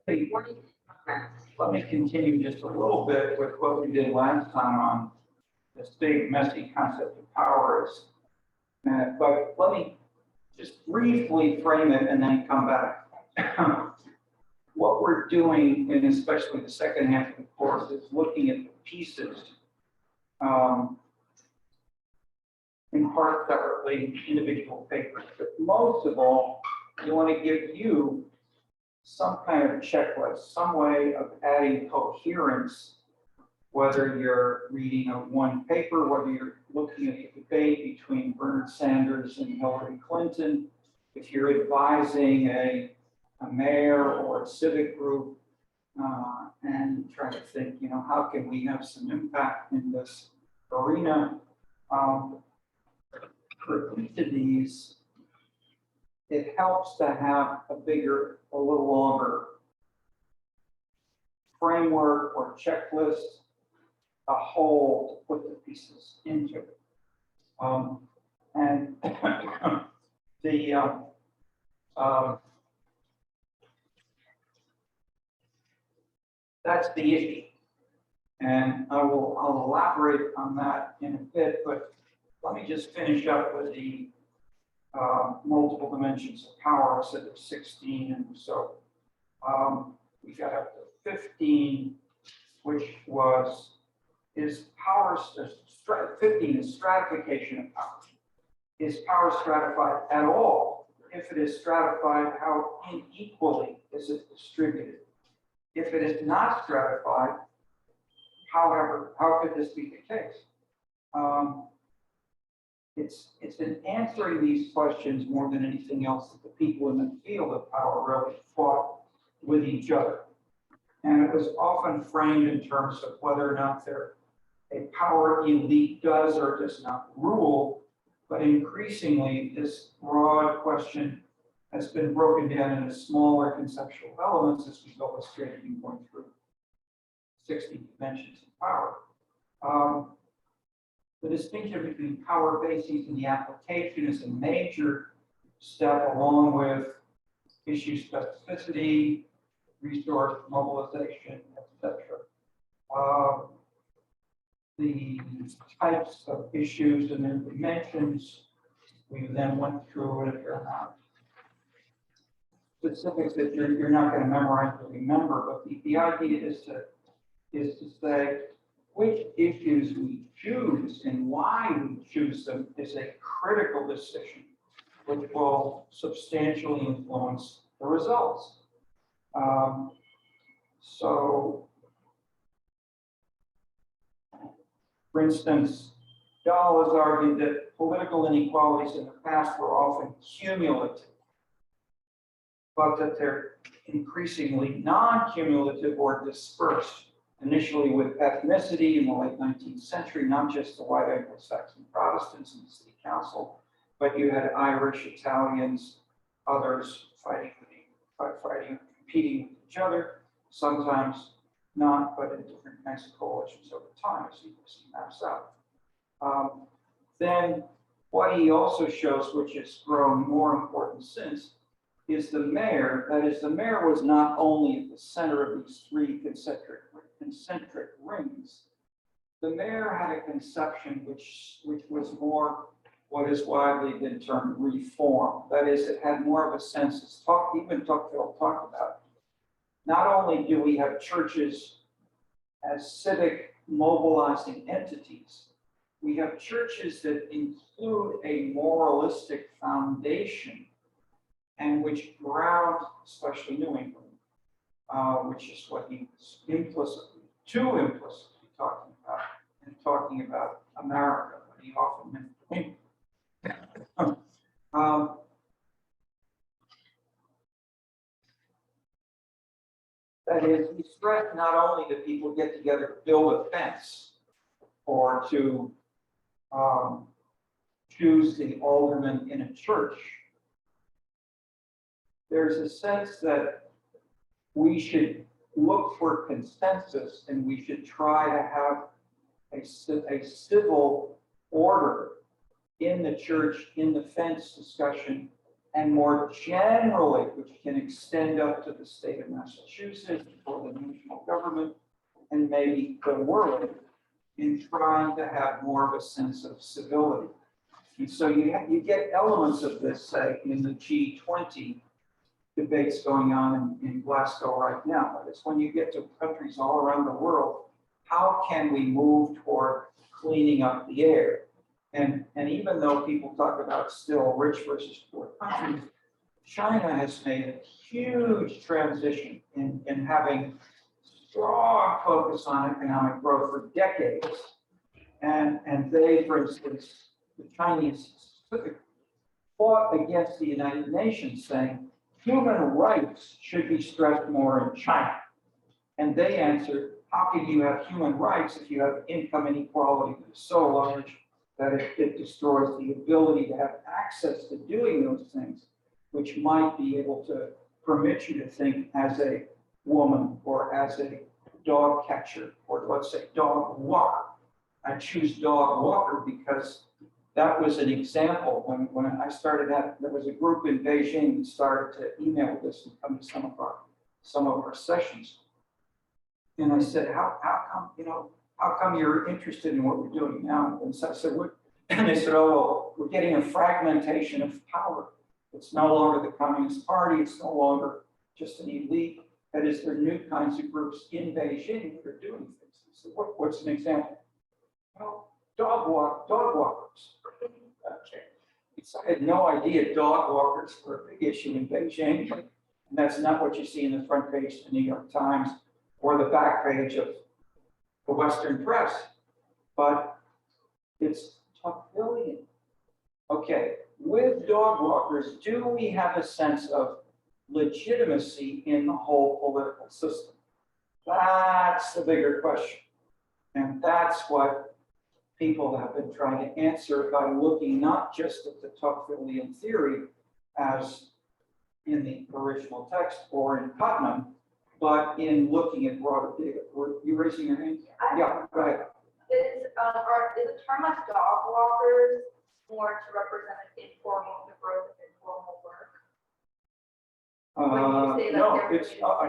me, let me continue just a little bit with what we did last time on this big messy concept of power is. But let me just briefly frame it and then come back. What we're doing, and especially the second half of the course, is looking at the pieces in part separately, individual papers. But most of all, you want to give you some kind of checklist, some way of adding coherence, whether you're reading a one paper, whether you're looking at the debate between Bernard Sanders and Hillary Clinton, if you're advising a mayor or a civic group, and try to think, how can we have some impact in this arena? For each of these, it helps to have a little longer framework or checklist, a whole to put the pieces into. And that's the issue. And I'll elaborate on that in a bit, but let me just finish up with the multiple dimensions of power. I said there's 16, and so we got up to 15, which is power. 15 is stratification of power. Is power stratified at all? If it is stratified, how unequally is it distributed? If it is not stratified, however, how could this be the case? It's in answering these questions more than anything else that the people in the field of power really fought with each other. And it was often framed in terms of whether or not a power elite does or does not rule. But increasingly, this broad question has been broken down into smaller conceptual elements, as we've illustrated in going through 60 dimensions of power. The distinction between power bases and the application is a major step, along with issue specificity, resource mobilization, etc. The types of issues and their dimensions, we then went through, and if you're not specifics that you're not going to memorize or remember, but the idea is to say which issues we choose and why we choose them is a critical decision, which will substantially influence the results. So, for instance, Dahl has argued that political inequalities in the past were often cumulative, but that they're increasingly non-cumulative or dispersed, initially with ethnicity in the late 19th century, not just the white Anglo-Saxon Protestants in the city council, but you had Irish, Italians, others competing with each other, sometimes not, but in different kinds of coalitions over time, as he maps out. Then what he also shows, which has grown more important since, is the mayor. That is, the mayor was not only at the center of these three concentric rings. The mayor had a conception which was more what is widely been termed reform. That is, it had more of a sense, as even Tocqueville talked about. Not only do we have churches as civic mobilizing entities, we have churches that include a moralistic foundation and which ground, especially New England, which is what he was too implicitly talking about, and talking about America, but he often meant New England. That is, he stressed not only that people get together to build a fence or to choose the alderman in a church. There's a sense that we should look for consensus and we should try to have a civil order in the church, in the fence discussion, and more generally, which can extend up to the state of Massachusetts or the national government and maybe the world in trying to have more of a sense of civility. And so you get elements of this, say, in the G20 debates going on in Glasgow right now. But it's when you get to countries all around the world, how can we move toward cleaning up the air? And even though people talk about still rich versus poor countries, China has made a huge transition in having strong focus on economic growth for decades. And they, for instance, the Chinese specifically fought against the United Nations saying human rights should be stressed more in China. And they answered, how can you have human rights if you have income inequality that is so large that it destroys the ability to have access to doing those things, which might be able to permit you to think as a woman or as a dog catcher, or let's say dog walker. I choose dog walker because that was an example when I started that. There was a group in Beijing that started to email with us and come to some of our sessions. And I said, how come you're interested in what we're doing now? And so I said, what? And they said, oh, well, we're getting a fragmentation of power. It's no longer the Communist Party. It's no longer just an elite. That is, there are new kinds of groups in Beijing that are doing things. I said, what's an example? Well, dog walkers. Okay. So I had no idea dog walkers were a big issue in Beijing. And that's not what you see in the front page of the New York Times or the back page of the Western press. But it's Tocquevillian. Okay, with dog walkers, do we have a sense of legitimacy in the whole political system? That's the bigger question. And that's what people have been trying to answer by looking not just at the Tocquevillian theory as in the original text or in Putnam, but in looking at broader data. Were you raising your hand? Yeah, go ahead. Is the term like dog walkers more to represent the growth of informal work?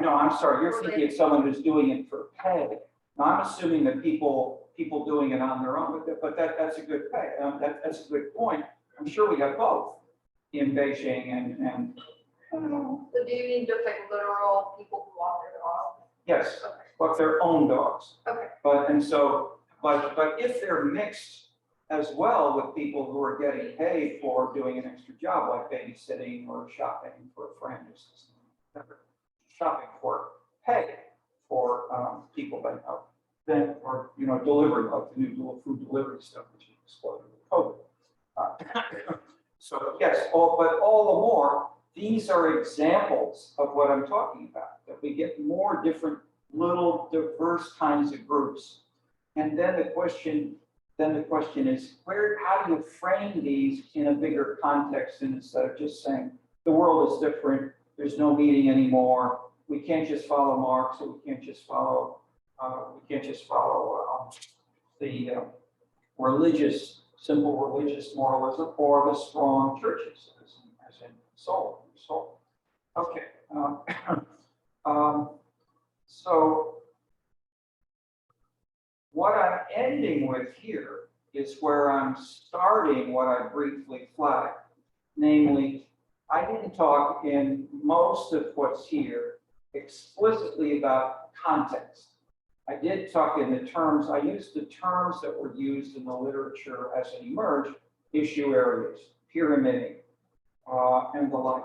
No, I'm sorry. You're thinking of someone who's doing it for pay. Now, I'm assuming that people doing it on their own, but that's a good pay. That's a good point. I'm sure we have both in Beijing and. So do you mean just like literal people who walk their dogs? Yes, okay. But their own dogs. Okay. But if they're mixed as well with people who are getting paid for doing an extra job like babysitting or shopping for a friend or something, shopping for pay for people that then or delivery, like the new food delivery stuff which exploded with COVID. So yes, but all the more, these are examples of what I'm talking about, that we get more different little diverse kinds of groups. And then the question is, how do you frame these in a bigger context instead of just saying the world is different, there's no meaning anymore, we can't just follow Marx, or we can't just follow the simple religious moralism or the strong churches, as in soul. Okay. So what I'm ending with here is where I'm starting what I briefly flagged. Namely, I didn't talk in most of what's here explicitly about context. I did talk in the terms, I used the terms that were used in the literature as it emerged, issue areas, pyramiding, and the like.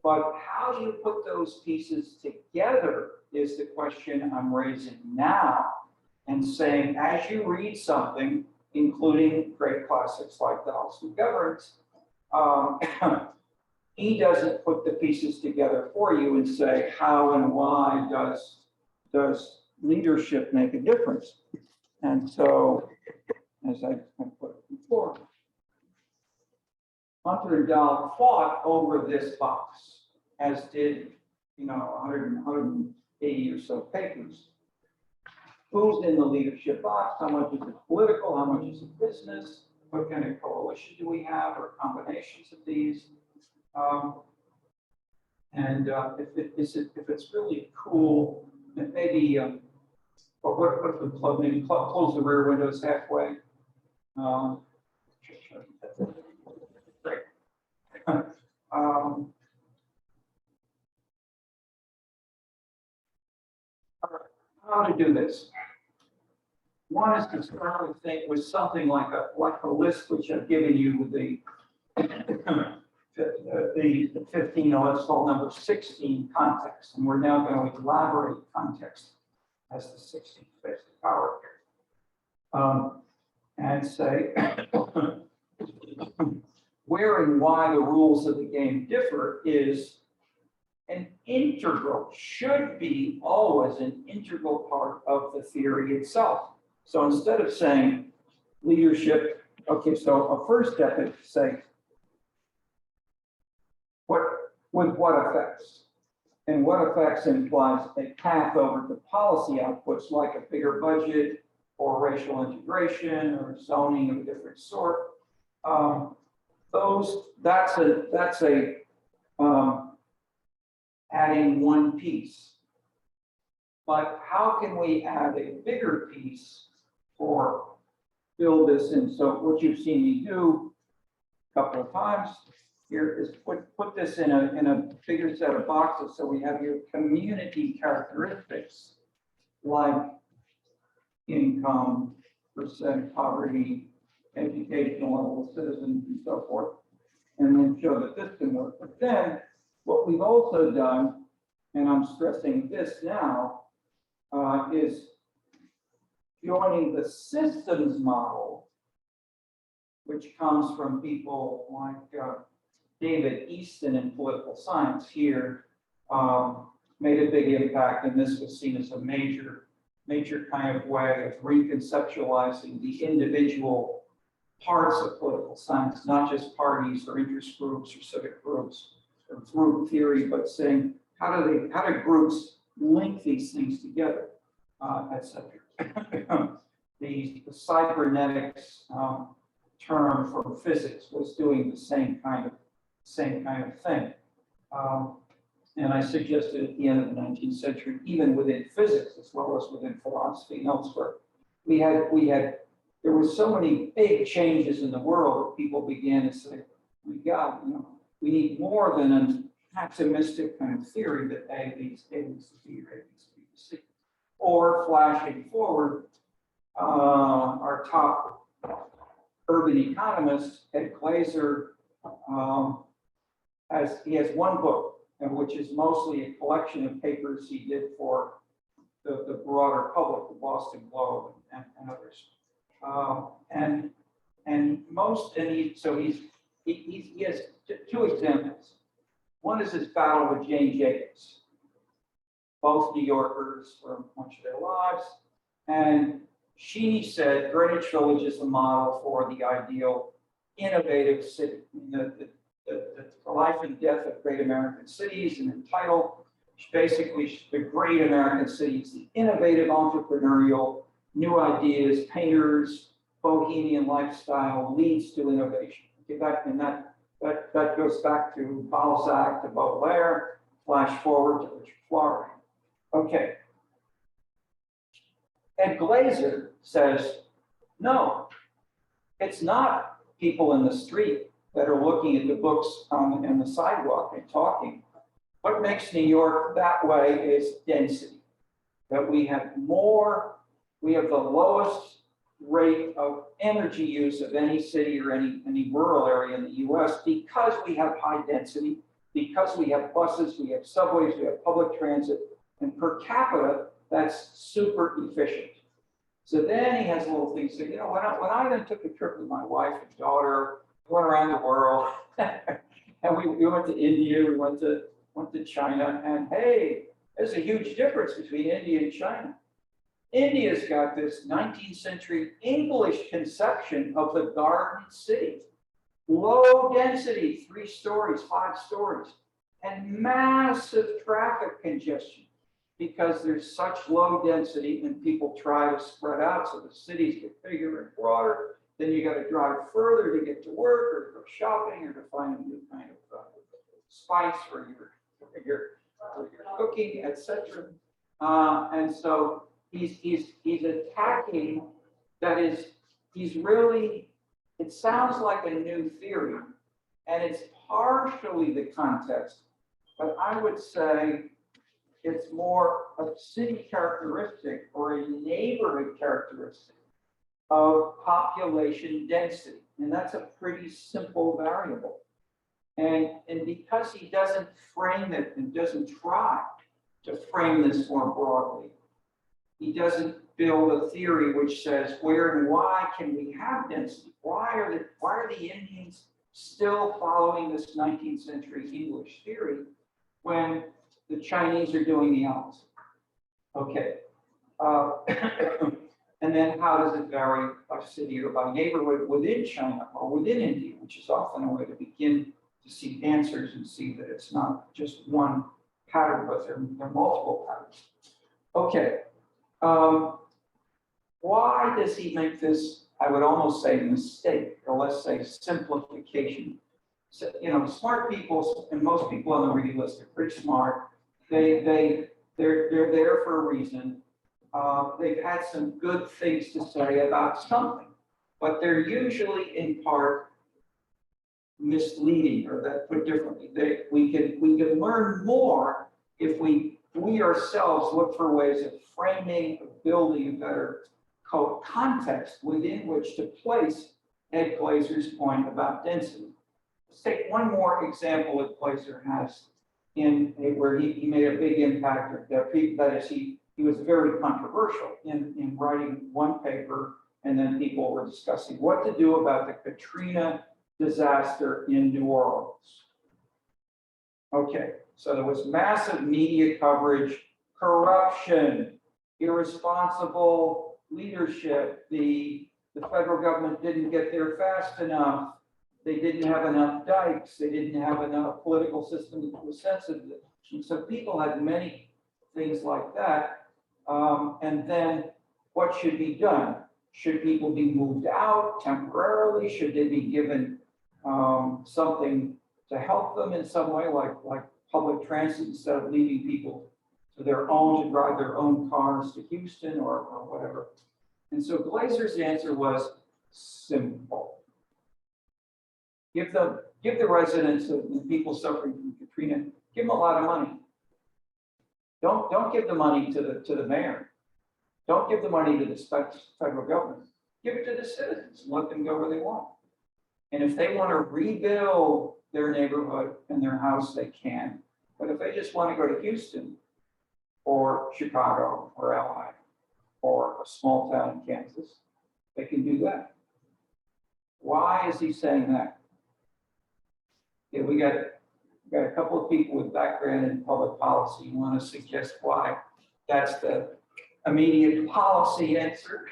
But how do you put those pieces together is the question I'm raising now, and saying, as you read something, including great classics like The House of Governance, he doesn't put the pieces together for you and say, how and why does leadership make a difference? And so, as I put it before, Hunter and Dahl fought over this box, as did, 180 or so papers. Who's in the leadership box? How much is it political? How much is it business? What kind of coalition do we have, or combinations of these? And if it's really cool, then maybe, but what if we maybe close the rear windows halfway? Great. How to do this? One is to start with with something like a list which I've given you with the 15, let's call number 16 context, and we're now going to elaborate context as the 16th basic power here, and say where and why the rules of the game differ is an integral, should be always an integral part of the theory itself. So instead of saying leadership, okay, so a first step is to say, with what effects? And what effects implies a path over to policy outputs like a bigger budget or racial integration or zoning of a different sort. That's adding one piece. But how can we add a bigger piece or build this in? So what you've seen me do a couple of times here is put this in a bigger set of boxes. So we have your community characteristics like income, percent poverty, educational level of citizens, and so forth, and then show that this can work. But then what we've also done, and I'm stressing this now, is joining the systems model, which comes from people like David Easton in political science here, made a big impact, and this was seen as a major kind of way of reconceptualizing the individual parts of political science, not just parties or interest groups or civic groups or group theory, but saying how do groups link these things together, etc. The cybernetics term from physics was doing the same kind of thing. And I suggested at the end of the 19th century, even within physics as well as within philosophy and elsewhere, there were so many big changes in the world that people began to say, we need more than an axiomistic kind of theory that A leads to B or A leads to B to C. Or flashing forward, our top urban economist, Ed Glaeser, he has one book, which is mostly a collection of papers he did for the broader public, the Boston Globe and others. He has two examples. One is his battle with Jane Jacobs, both New Yorkers for much of their lives. And she said Greenwich Village is the model for the ideal innovative city. The life and death of great American cities, and the title, basically the great American cities, the innovative, entrepreneurial, new ideas, painters, bohemian lifestyle leads to innovation. Okay, that goes back to Balzac, to Baudelaire, flash forward to Richard Florey. Okay. Ed Glaeser says, no, it's not people in the street that are looking at the books on the sidewalk and talking. What makes New York that way is density. That we have the lowest rate of energy use of any city or any rural area in the US because we have high density, because we have buses, we have subways, we have public transit, and per capita, that's super efficient. So then he has little things that, when I then took a trip with my wife and daughter, went around the world, and we went to India, we went to China, and hey, there's a huge difference between India and China. India's got this 19th century English conception of the garden city. Low density, 3 stories, 5 stories, and massive traffic congestion because there's such low density and people try to spread out so the cities get bigger and broader. Then you got to drive further to get to work or to go shopping or to find a new kind of spice for your cooking, etc. And so he's attacking, that is, he's really, it sounds like a new theory, and it's partially the context, but I would say it's more a city characteristic or a neighborhood characteristic of population density. And that's a pretty simple variable. And because he doesn't frame it and doesn't try to frame this more broadly, he doesn't build a theory which says where and why can we have density? Why are the Indians still following this 19th century English theory when the Chinese are doing the opposite? Okay. And then how does it vary by city or by neighborhood within China or within India, which is often a way to begin to see answers and see that it's not just one pattern, but there are multiple patterns. Okay. Why does he make this, I would almost say, mistake, or let's say simplification? So, smart people, and most people on the reading list are pretty smart. They're there for a reason. They've had some good things to say about something, but they're usually in part misleading, or that put differently. We can learn more if we ourselves look for ways of framing, of building a better context within which to place Ed Glaeser's point about density. Let's take one more example that Glaeser has where he made a big impact. That is, he was very controversial in writing one paper, and then people were discussing what to do about the Katrina disaster in New Orleans. Okay, so there was massive media coverage, corruption, irresponsible leadership. The federal government didn't get there fast enough. They didn't have enough dikes. They didn't have enough political system that was sensitive. And so people had many things like that. And then what should be done? Should people be moved out temporarily? Should they be given something to help them in some way, like public transit, instead of leaving people to their own, to drive their own cars to Houston or whatever? And so Glaeser's answer was simple. Give the residents of the people suffering from Katrina, give them a lot of money. Don't give the money to the mayor. Don't give the money to the federal government. Give it to the citizens and let them go where they want. And if they want to rebuild their neighborhood and their house, they can. But if they just want to go to Houston or Chicago or LA or a small town in Kansas, they can do that. Why is he saying that? Yeah, we got a couple of people with background in public policy who want to suggest why that's the immediate policy answer.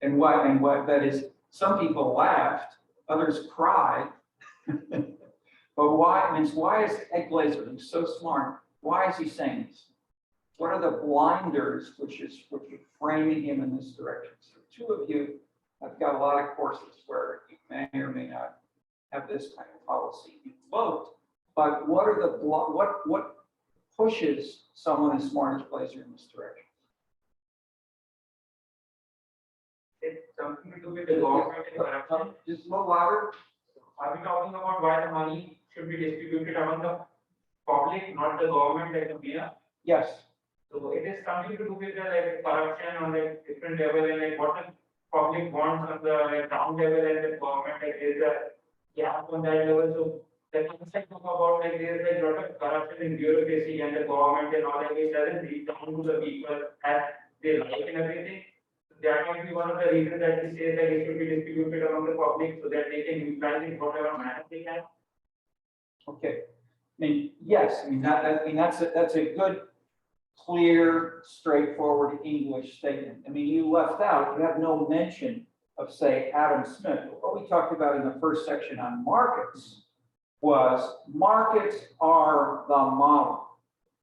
And what that is, some people laughed, others cried. But why is Ed Glaeser, who's so smart, why is he saying this? What are the blinders which are framing him in this direction? So two of you have got a lot of courses where you may or may not have this kind of policy invoked, but what are the what pushes someone as smart as Glaeser in this direction? It's something to do with the government and corruption. Just a little louder. Are we talking about why the money should be distributed among the public, not the government like the mayor? Yes. So it is something to do with the corruption on the different level, and what the public wants on the ground level and the government, there's a gap on that level. So the concept of about there's a lot of corruption in bureaucracy and the government and all that, which doesn't reach down to the people as they like and everything. That might be one of the reasons that we say that it should be distributed among the public so that they can utilize it whatever manner they can. Okay. I mean, yes. I mean that's a good, clear, straightforward English statement. I mean, you left out. You have no mention of, say, Adam Smith. What we talked about in the first section on markets was markets are the model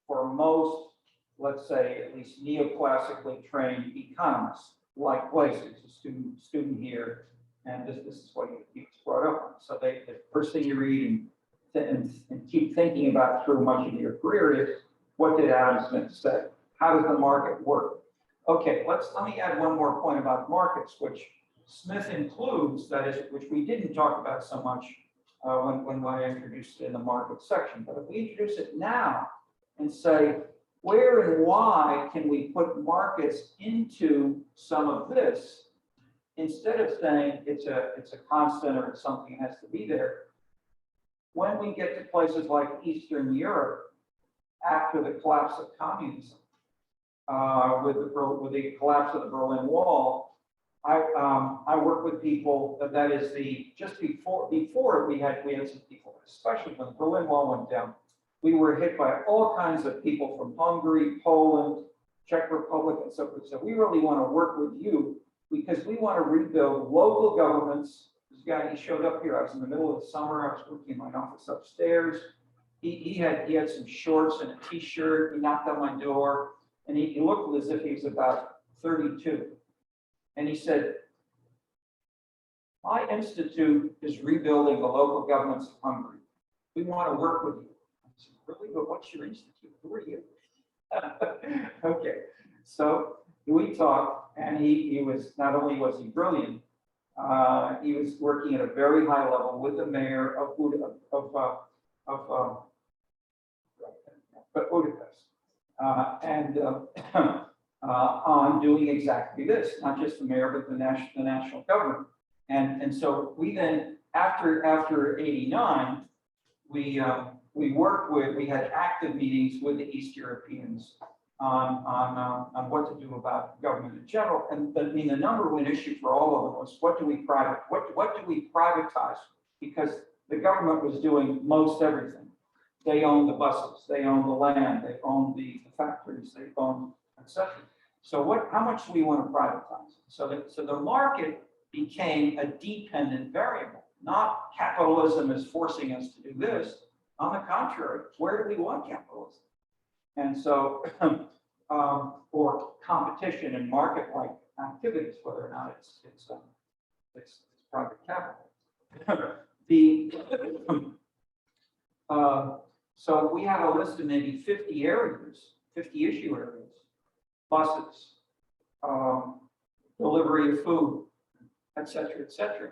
for most, let's say, at least neoclassically trained economists, like Glaeser, a student here, And this is what he brought up. So the first thing you read and keep thinking about through much of your career is, what did Adam Smith say? How does the market work? Okay, let me add one more point about markets, which Smith includes, that is, which we didn't talk about so much when I introduced it in the market section. But if we introduce it now and say, where and why can we put markets into some of this, instead of saying it's a constant or it's something that has to be there, when we get to places like Eastern Europe, after the collapse of communism, with the collapse of the Berlin Wall, I work with people that is just before we had some people, especially when the Berlin Wall went down, we were hit by all kinds of people from Hungary, Poland, Czech Republic, and so forth. So we really want to work with you because we want to rebuild local governments. This guy, he showed up here. I was in the middle of the summer. I was working in my office upstairs. He had some shorts and a t-shirt. He knocked on my door, and he looked as if he was about 32. And he said, my institute is rebuilding the local governments of Hungary. We want to work with you. I said, really? But what's your institute? Who are you? Okay. So we talked, and he was, not only was he brilliant, he was working at a very high level with the mayor of Budapest, on doing exactly this, not just the mayor, but the national government. And so we then, after 89, we had active meetings with the East Europeans on what to do about government in general. And I mean, the number one issue for all of them was, what do we privatize? Because the government was doing most everything. They owned the buses, they owned the land, they owned the factories, they owned, etc. So how much do we want to privatize? So the market became a dependent variable, not capitalism is forcing us to do this. On the contrary, where do we want capitalism? And so, or competition and market-like activities, whether or not it's private capital. So we have a list of maybe 50 areas, 50 issue areas: buses, delivery of food, et cetera, et cetera.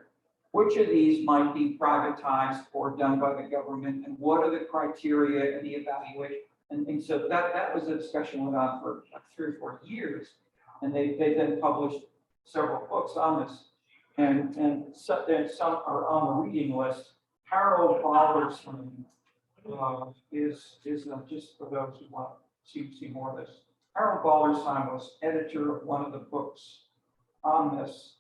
Which of these might be privatized or done by the government, and what are the criteria and the evaluation? And so that was a discussion went on for like 3 or 4 years, and they then published several books on this, and some are on the reading list. Harold Baldersheim is just for those who want to see more of this. Harold Baldersheim was editor of one of the books on this.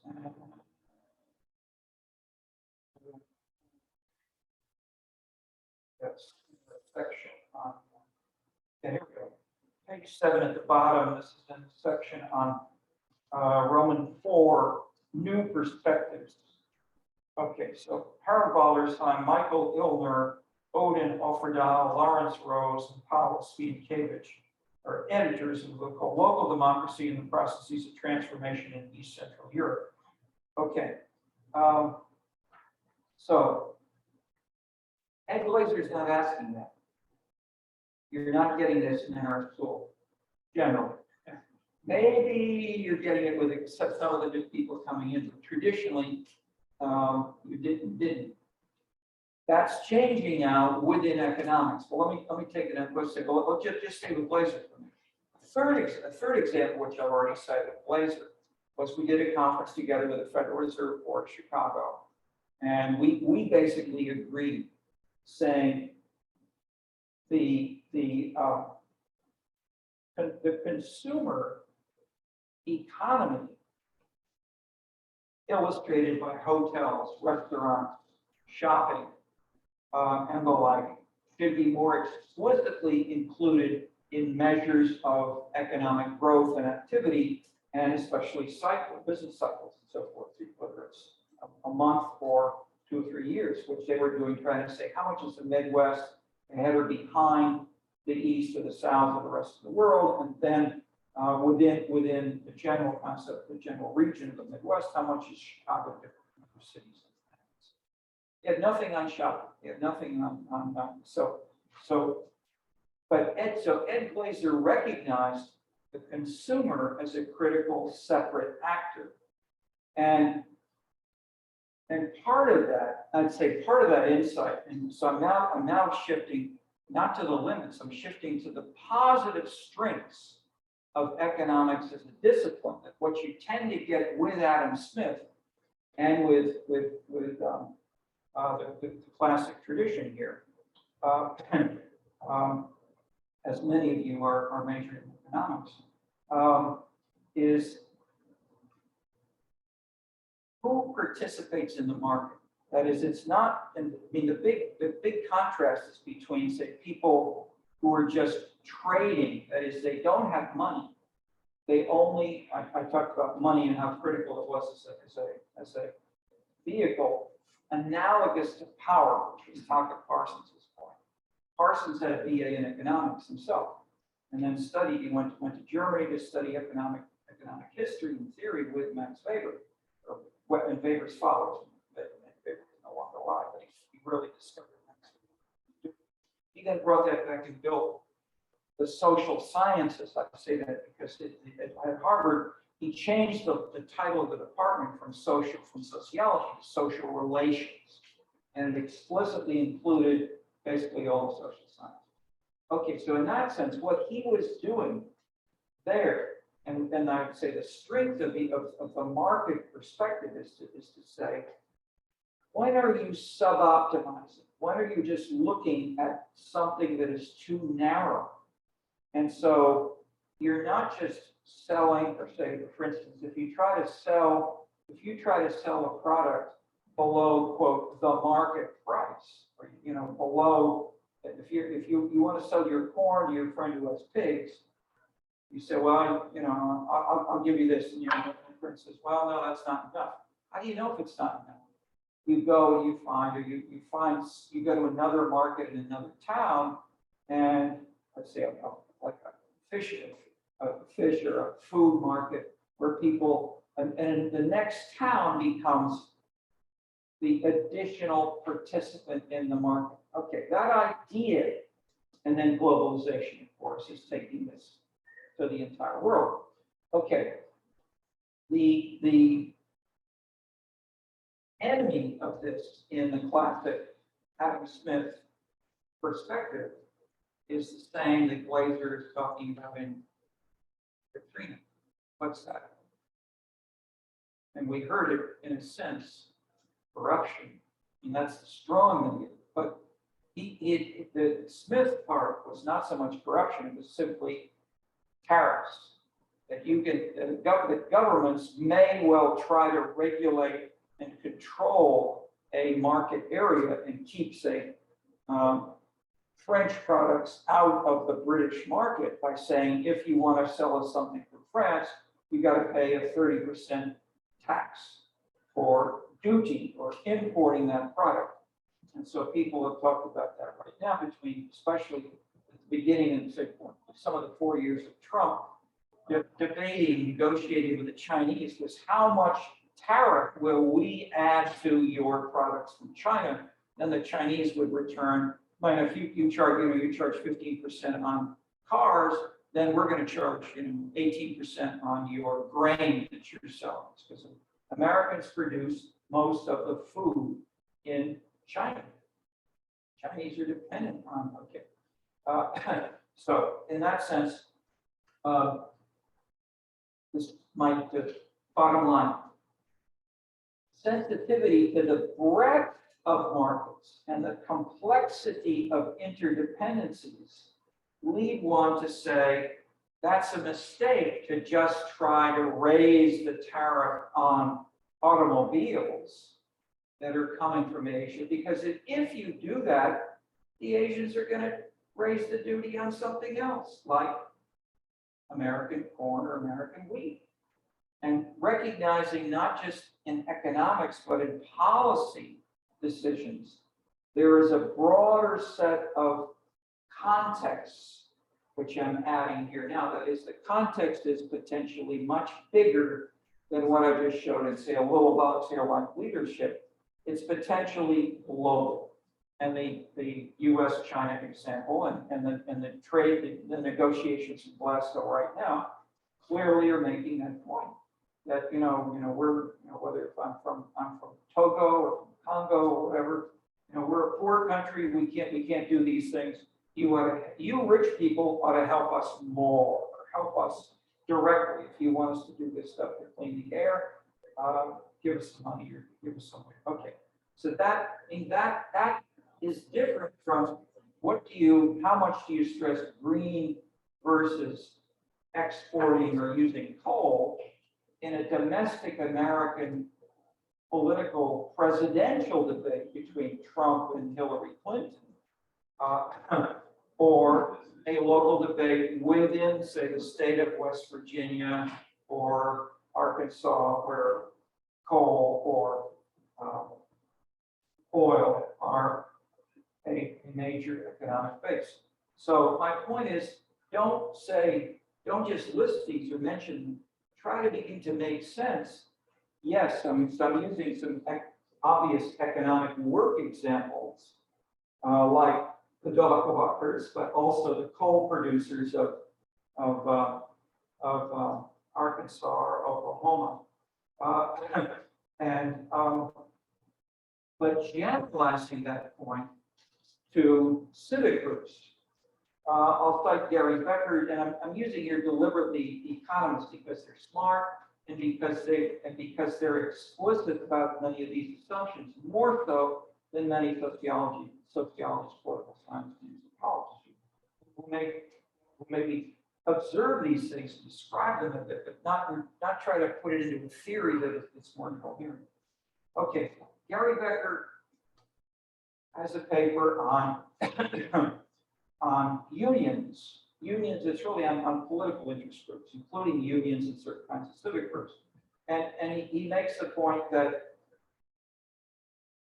That's the section on. Okay, here we go. Page 7 at the bottom. This is in the section on Roman 4, new perspectives. Okay, so Harold Baldersheim, Michael Illner, Odin Offerdahl, Lawrence Rose, and Pavel Sviatkiewicz are editors of a book called Local Democracy and the Processes of Transformation in East Central Europe. Okay, so Ed Glazer is not asking that. You're not getting this in our school, generally. Maybe you're getting it with some of the new people coming in, but traditionally, you didn't. That's changing now within economics. Well, let me take it and let's say, well, let's just stay with Glazer for a minute. A third example, which I've already cited with Glazer, was we did a conference together with the Federal Reserve Board of Chicago, and we basically agreed, saying the consumer economy, illustrated by hotels, restaurants, shopping, and the like, should be more explicitly included in measures of economic growth and activity, and especially business cycles and so forth, whether it's a month or 2 or 3 years, which they were doing, trying to say how much is the Midwest ahead or behind the East or the South or the rest of the world, and then within the general concept, the general region of the Midwest, how much is Chicago different from for cities and towns. He had nothing on shopping. He had nothing but Ed Glazer recognized the consumer as a critical separate actor. And part of that, I'd say part of that insight, and so I'm now shifting not to the limits, I'm shifting to the positive strengths of economics as a discipline, that what you tend to get with Adam Smith and with the classic tradition here, as many of you are majoring in economics, is who participates in the market. That is, it's not, I mean, the big contrast is between, say, people who are just trading, that is, they don't have money. They only, I talked about money and how critical it was as a vehicle analogous to power, which was Tucker Parsons' point. Parsons had a BA in economics himself, and then studied, he went to Germany to study economic history and theory with Max Weber, and Weber's followers. Weber is no longer alive, but he really discovered Max Weber. He then brought that back and built the social sciences. I say that because at Harvard, he changed the title of the department from sociology to social relations. And it explicitly included basically all of social science. Okay, so in that sense, what he was doing there, and I would say the strength of the market perspective is to say, when are you sub-optimizing? When are you just looking at something that is too narrow? And so you're not just selling, or say, for instance, if you try to sell a product below, quote, the market price, or below, if you want to sell your corn to your friend who has pigs, you say, well, I'll give you this, and your friend says, well, no, that's not enough. How do you know if it's not enough? You go and you go to another market in another town, and let's say like a fish or a food market where people, and the next town becomes the additional participant in the market. Okay, that idea, and then globalization, of course, is taking this to the entire world. Okay, the enemy of this in the classic Adam Smith perspective is the same that Glazer is talking about in Katrina. What's that? And we heard it in a sense, corruption, and that's the strong enemy. But the Smith part was not so much corruption; it was simply tariffs. That that governments may well try to regulate and control a market area and keep, say, French products out of the British market by saying, if you want to sell us something from France, you got to pay a 30% tax for duty or importing that product. And so people have talked about that right now between, especially at the beginning and say, some of the 4 years of Trump, debating, negotiating with the Chinese was how much tariff will we add to your products from China? Then the Chinese would return, if you charge 15% on cars, then we're going to charge 18% on your grain that you're selling, because Americans produce most of the food in China. Chinese are dependent on, so in that sense, this might bottom line. Sensitivity to the breadth of markets and the complexity of interdependencies lead one to say that's a mistake to just try to raise the tariff on automobiles that are coming from Asia, because if you do that, the Asians are going to raise the duty on something else, like American corn or American wheat. And recognizing not just in economics, but in policy decisions, there is a broader set of contexts, which I'm adding here now. That is, the context is potentially much bigger than what I just showed and say a little volunteer-like leadership, it's potentially global. And the US-China example and the trade, the negotiations in Glasgow right now clearly are making that point. That, we're, whether if I'm from Togo or from Congo or whatever, we're a poor country, we can't do these things. You rich people ought to help us more, or help us directly. If you want us to do this stuff to clean the air, give us some money or give us some way. Okay. So that is different from how much do you stress green versus exporting or using coal in a domestic American political presidential debate between Trump and Hillary Clinton, or a local debate within, say, the state of West Virginia or Arkansas, where coal or oil are a major economic base. So my point is, don't just list these or mention them. Try to begin to make sense. Yes, I'm using some obvious economic work examples, like the dog walkers, but also the coal producers of Arkansas or Oklahoma, but generalizing that point to civic groups. I'll cite Gary Becker, and I'm using here deliberately economists because they're smart and because they're explicit about many of these assumptions, more so than many sociologists, political science, and anthropologists who maybe observe these things, describe them a bit, but not try to put it into a theory that it's more coherent. Okay, Gary Becker has a paper on on unions. Unions, it's really on political interest groups, including unions and certain kinds of civic groups. And he makes the point that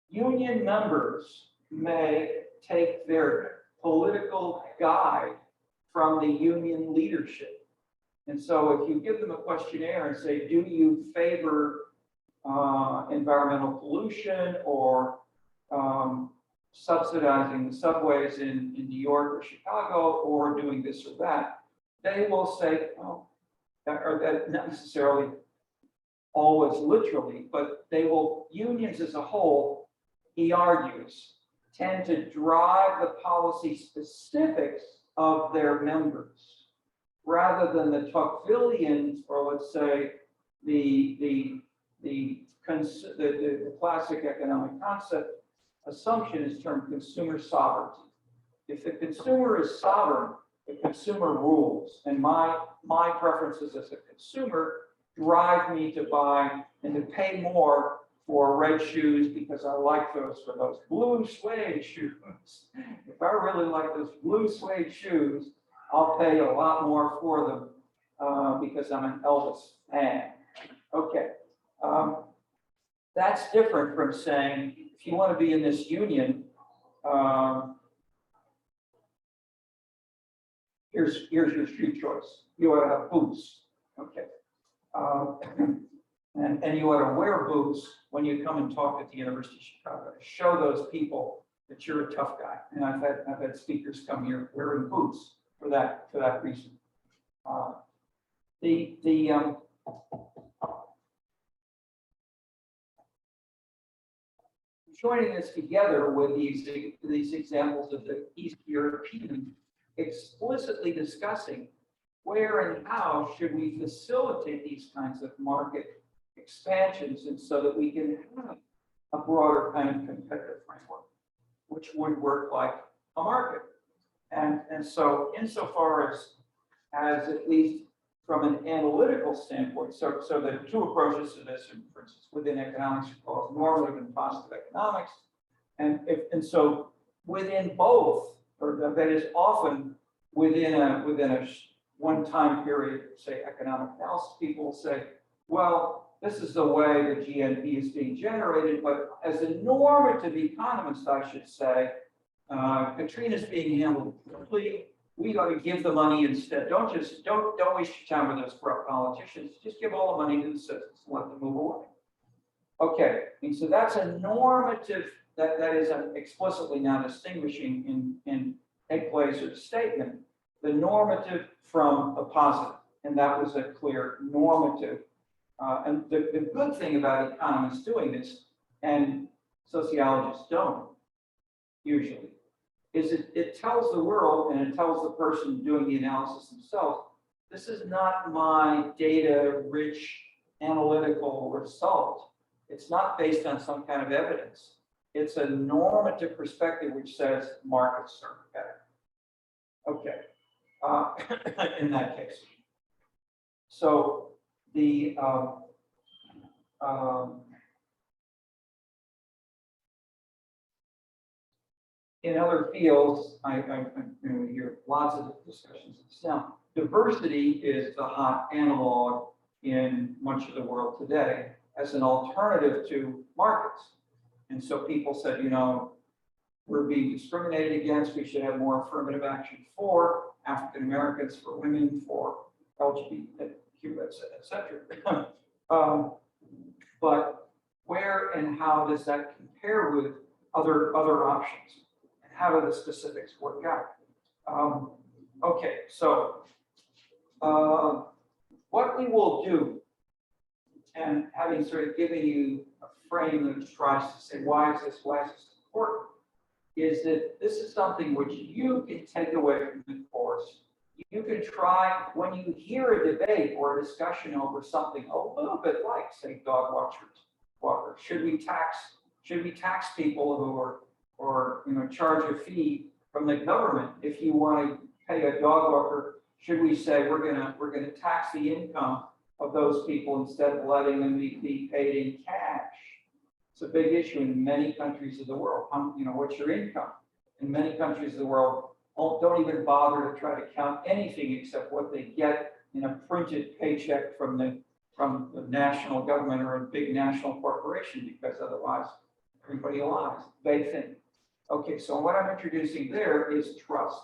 union members may take their political guide from the union leadership. And so if you give them a questionnaire and say, do you favor environmental pollution or subsidizing the subways in New York or Chicago or doing this or that, they will say, oh, or that not necessarily always literally, but unions as a whole, he argues, tend to drive the policy specifics of their members rather than the Tocquevillian, or let's say the classic economic concept assumption is termed consumer sovereignty. If the consumer is sovereign, the consumer rules. And my preferences as a consumer drive me to buy and to pay more for red shoes because I like those blue suede shoes. If I really like those blue suede shoes, I'll pay a lot more for them because I'm an Elvis fan. Okay. That's different from saying, if you want to be in this union, here's your shoe choice. You ought to have boots. Okay. And you ought to wear boots when you come and talk at the University of Chicago. Show those people that you're a tough guy. And I've had speakers come here wearing boots for that reason. Joining this together with these examples of the East European explicitly discussing where and how should we facilitate these kinds of market expansions, and so that we can have a broader kind of competitive framework, which would work like a market. And so insofar as at least from an analytical standpoint, so there are two approaches to this, for instance, within economics, called normative and positive economics. And so within both, or that is often within a one time period, say economic analysis, people will say, well, this is the way the GNP is being generated, but as a normative economist, I should say, Katrina is being handled quickly. we ought to give the money instead. Don't waste your time with those corrupt politicians. Just give all the money to the citizens and let them move away. Okay, and so that's a normative, that is explicitly now distinguishing in Egg Blazer's statement, the normative from the positive. And that was a clear normative. And the good thing about economists doing this, and sociologists don't usually, is it tells the world and it tells the person doing the analysis themselves, this is not my data-rich analytical result. It's not based on some kind of evidence. It's a normative perspective which says markets are better. Okay, in that case. So the in other fields, we hear lots of discussions of this now. Diversity is the hot analog in much of the world today as an alternative to markets. And so people said, we're being discriminated against. We should have more affirmative action for African Americans, for women, for LGBTQ, et cetera. But where and how does that compare with other options? And how do the specifics work out? Okay, so what we will do, and having sort of given you a frame that tries to say why is this important, is that this is something which you can take away from the course. You can try, when you hear a debate or a discussion over something a little bit like, say, dog walkers, should we tax people who are, or charge a fee from the government if you want to pay a dog walker? Should we say we're gonna tax the income of those people instead of letting them be paid in cash? It's a big issue in many countries of the world. What's your income? In many countries of the world, don't even bother to try to count anything except what they get in a printed paycheck from the national government or a big national corporation, because otherwise everybody lies, they think. Okay, so what I'm introducing there is trust.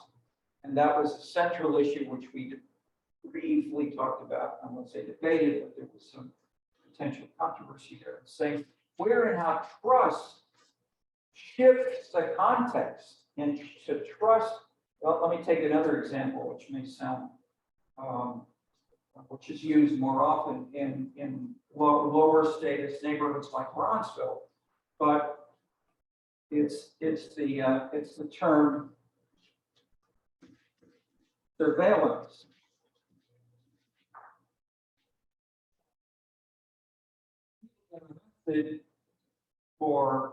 And that was a central issue which we briefly talked about. I won't say debated, but there was some potential controversy there. Saying where and how trust shifts the context, and to trust. Well, let me take another example, which may sound, which is used more often in lower status neighborhoods like Bronzeville, but it's the term surveillance. For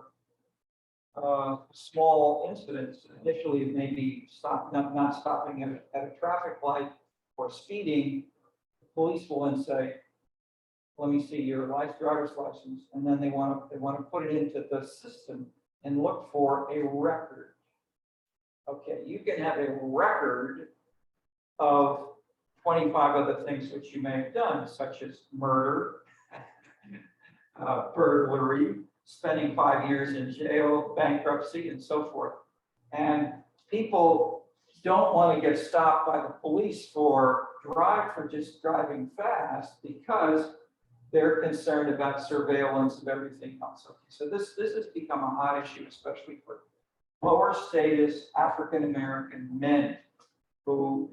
small incidents, initially it may be not stopping at a traffic light or speeding. The police will then say, "Let me see your driver's license," and then they want to put it into the system and look for a record. Okay, you can have a record of 25 other things which you may have done, such as murder, burglary, spending 5 years in jail, bankruptcy, and so forth. And people don't want to get stopped by the police for just driving fast, because they're concerned about surveillance of everything else. Okay, so this has become a hot issue, especially for lower status African American men who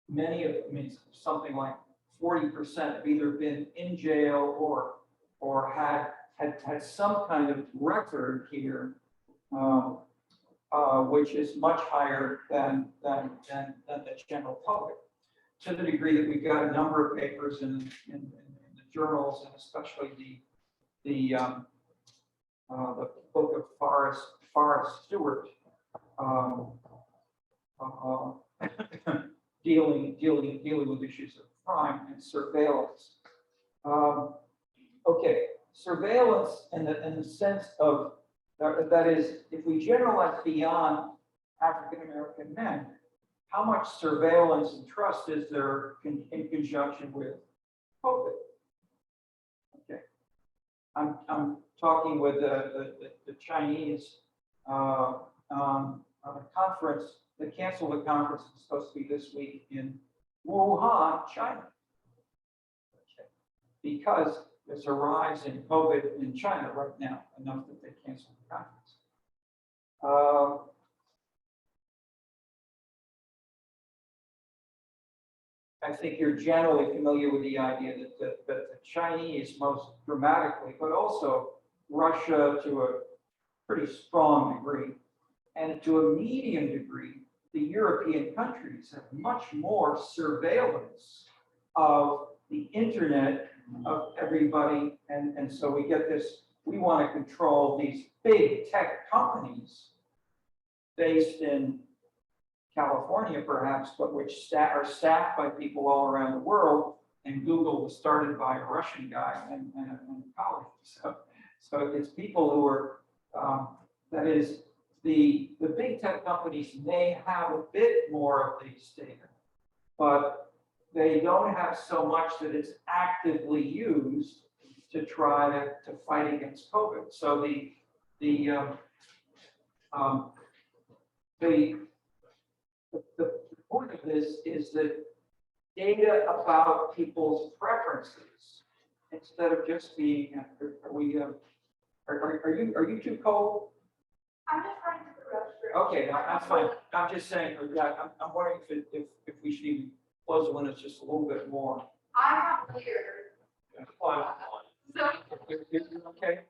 many of them, something like 40% have either been in jail or had some kind of record here, which is much higher than the general public. To the degree that we've got a number of papers in the journals, and especially the book of Forrest Stewart, dealing with issues of crime and surveillance. Okay, surveillance in the sense of that is, if we generalize beyond African American men, how much surveillance and trust is there in conjunction with COVID? Okay, I'm talking with the Chinese the conference, they canceled the conference, it's supposed to be this week in Wuhan, China. Okay. Because there's a rise in COVID in China right now, enough that they canceled the conference. I think you're generally familiar with the idea that the Chinese most dramatically, but also Russia to a pretty strong degree, and to a medium degree, the European countries have much more surveillance of the internet of everybody. And so we get this, we want to control these big tech companies based in California perhaps, but which are staffed by people all around the world. And Google was started by a Russian guy and a colleague. So it's people who are, that is, the big tech companies may have a bit more of these data, but they don't have so much that it's actively used to try to fight against COVID. So the point of this is that data about people's preferences, instead of just being, are you too cold? I'm just running to the restroom. Okay, that's fine. I'm just saying, I'm wondering if we should even close the windows just a little bit more. I'm not weird. Fine. So, You're okay?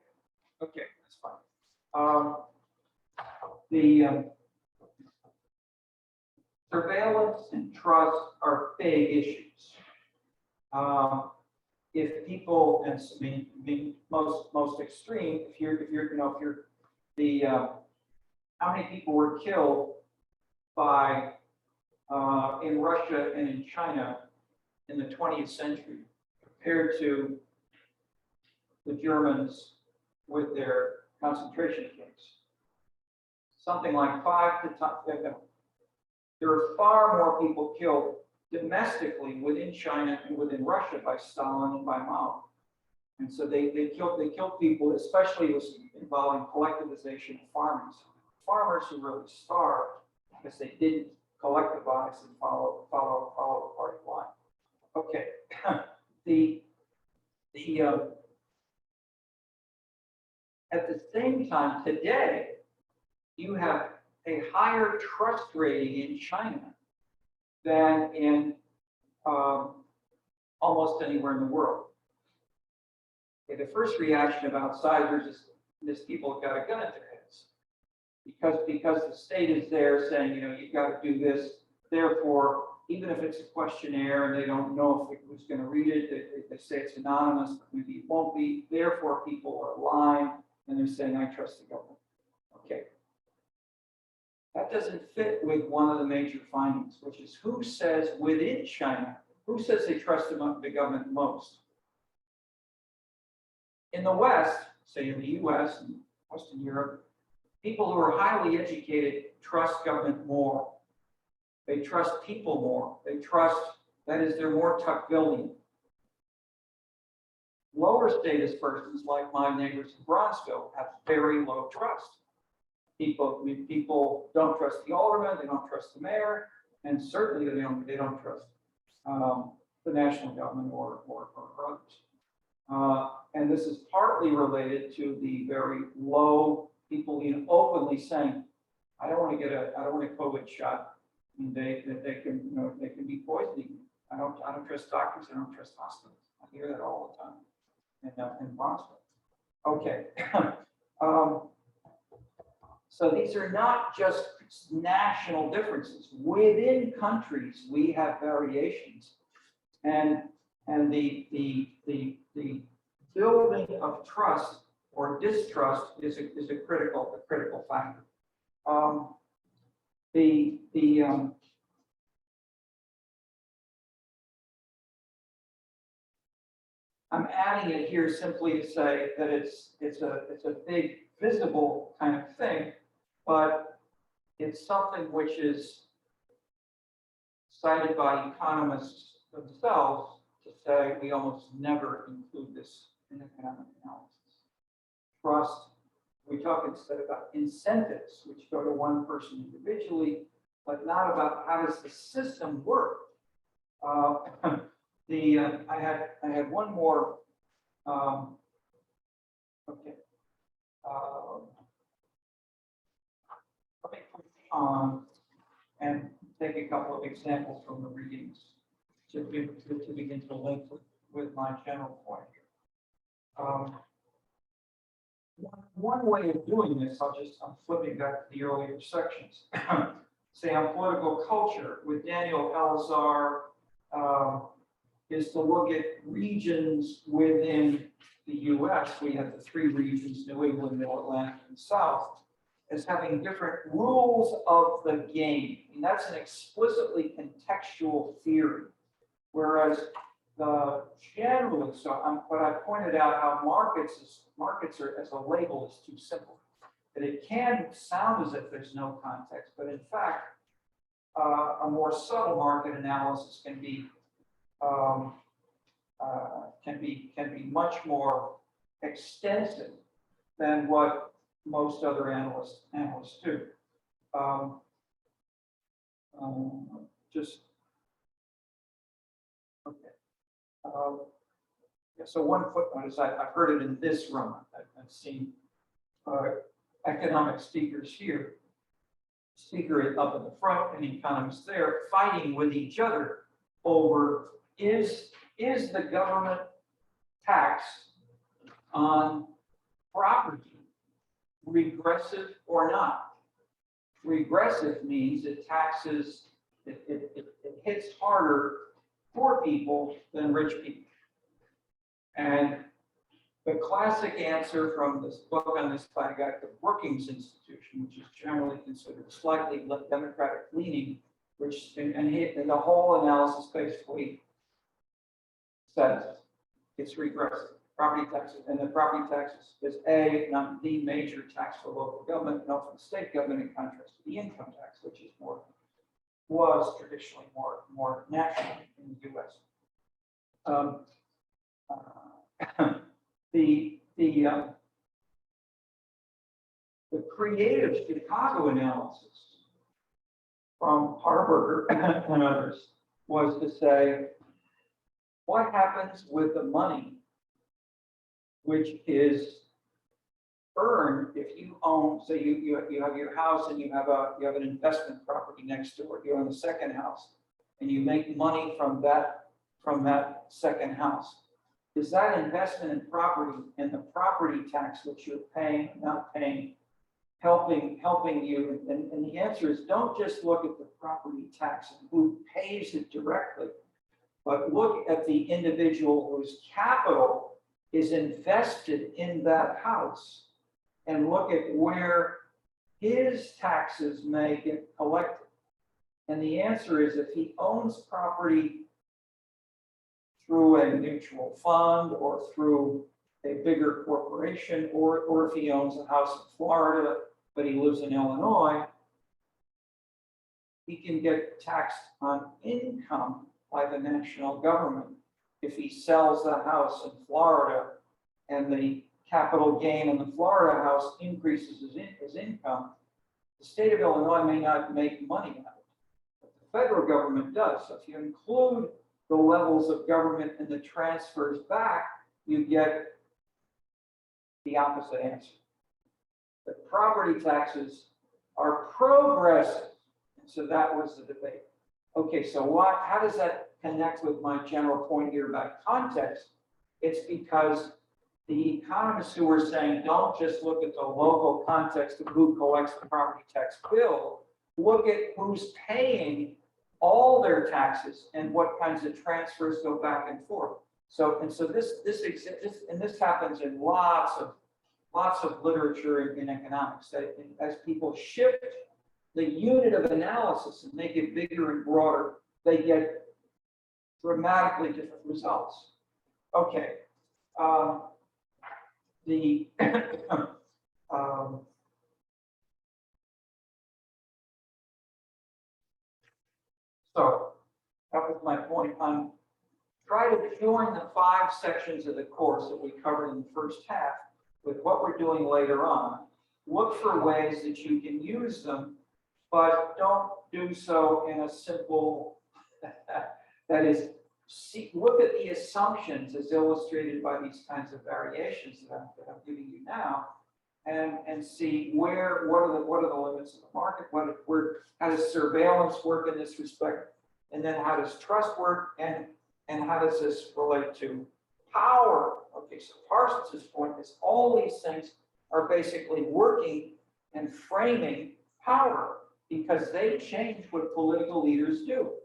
Okay, that's fine. The surveillance and trust are big issues. If people, and I mean most extreme, if you're the how many people were killed by in Russia and in China in the 20th century compared to the Germans with their concentration camps? Something like 5 to 10. There are far more people killed domestically within China and within Russia by Stalin and by Mao. And so they killed people, especially was involving collectivization of farming. So farmers who really starved because they didn't collectivize and follow the party line. Okay, at the same time today, you have a higher trust rating in China than in almost anywhere in the world. Okay, the first reaction of outsiders is people have got a gun at their heads because the state is there saying, you've got to do this. Therefore, even if it's a questionnaire and they don't know who's going to read it, they say it's anonymous, but maybe it won't be. Therefore, people are lying and they're saying, I trust the government. Okay. That doesn't fit with one of the major findings, which is who says within China, who says they trust the government most? In the West, say in the US and Western Europe, people who are highly educated trust government more. They trust people more. They trust, that is, they're more Tocquevillian. Lower status persons like my neighbors in Bronxville have very low trust. People don't trust the alderman, they don't trust the mayor, and certainly they don't trust the national government or others. And this is partly related to the very low people openly saying, I don't want to get a COVID shot. I mean, they can be poisoning. I don't trust doctors. I don't trust hospitals. I hear that all the time in Boston. Okay. So these are not just national differences. Within countries, we have variations, and the building of trust or distrust is a critical factor. I'm adding it here simply to say that it's a big visible kind of thing, but it's something which is cited by economists themselves to say we almost never include this in economic analysis. Trust We talk instead about incentives, which go to one person individually, but not about how does the system work. I had one more. Okay. Let me push on and take a couple of examples from the readings to begin to link with my general point here. One way of doing this, I'm flipping back to the earlier sections. Say on political culture with Daniel Elazar, is to look at regions within the US. We have the three regions, New England, Mid-Atlantic, and South, as having different rules of the game. And that's an explicitly contextual theory. Whereas generally, but I pointed out how markets are as a label is too simple. That it can sound as if there's no context, but in fact, a more subtle market analysis can be much more extensive than what most other analysts do. Just okay. Yeah, so one footnote is I've heard it in this room. I've seen economic speakers here. Speaker is up in the front and economists there fighting with each other over is the government tax on property regressive or not? Regressive means it taxes, it hits harder poor people than rich people. And the classic answer from this book on this by a guy at the Brookings Institution, which is generally considered slightly democratic leaning, which and the whole analysis basically says it's regressive. Property taxes, and the property taxes is not the major tax for local government, no for the state government, in contrast to the income tax, which is was traditionally more national in the U.S. The creative Chicago analysis from Harburger and others was to say, what happens with the money which is earned if you own, say you have your house and you have an investment property next door, you own the second house, and you make money from that second house. Is that investment in property and the property tax which you're paying, not paying, helping you? And the answer is don't just look at the property tax and who pays it directly, but look at the individual whose capital is invested in that house and look at where his taxes may get collected. And the answer is if he owns property through a mutual fund or through a bigger corporation, or if he owns a house in Florida, but he lives in Illinois, he can get taxed on income by the national government. If he sells the house in Florida and the capital gain in the Florida house increases his income, the state of Illinois may not make money out of it, but the federal government does. So if you include the levels of government and the transfers back, you get the opposite answer. The property taxes are progressive. And so that was the debate. Okay, so how does that connect with my general point here about context? It's because the economists who are saying don't just look at the local context of who collects the property tax bill, look at who's paying all their taxes and what kinds of transfers go back and forth. So this happens in lots of literature in economics, that as people shift the unit of analysis and make it bigger and broader, they get dramatically different results. Okay. So that was my point. I'm trying to join the 5 sections of the course that we covered in the first half with what we're doing later on. look for ways that you can use them, but don't do so in a simple, that is, look at the assumptions as illustrated by these kinds of variations that I'm giving you now, and see what are the limits of the market, how does surveillance work in this respect, and then how does trust work, and how does this relate to power? Okay, so Parsons's point is all these things are basically working and framing power because they change what political leaders do.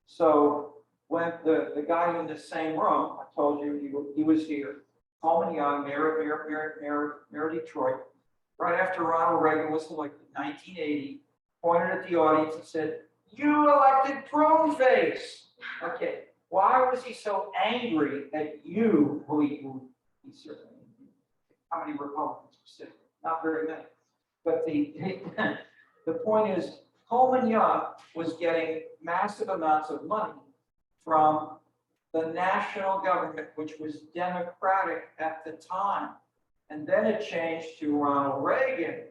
So when the guy in the same room, I told you he was here, Coleman Young, Mayor of Detroit, right after Ronald Reagan was elected in 1980, pointed at the audience and said, "You elected prune face." Okay, why was he so angry at you? Who he certainly, how many Republicans were sitting? Not very many. But the point is, Coleman Young was getting massive amounts of money from the national government, which was Democratic at the time. And then it changed to Ronald Reagan.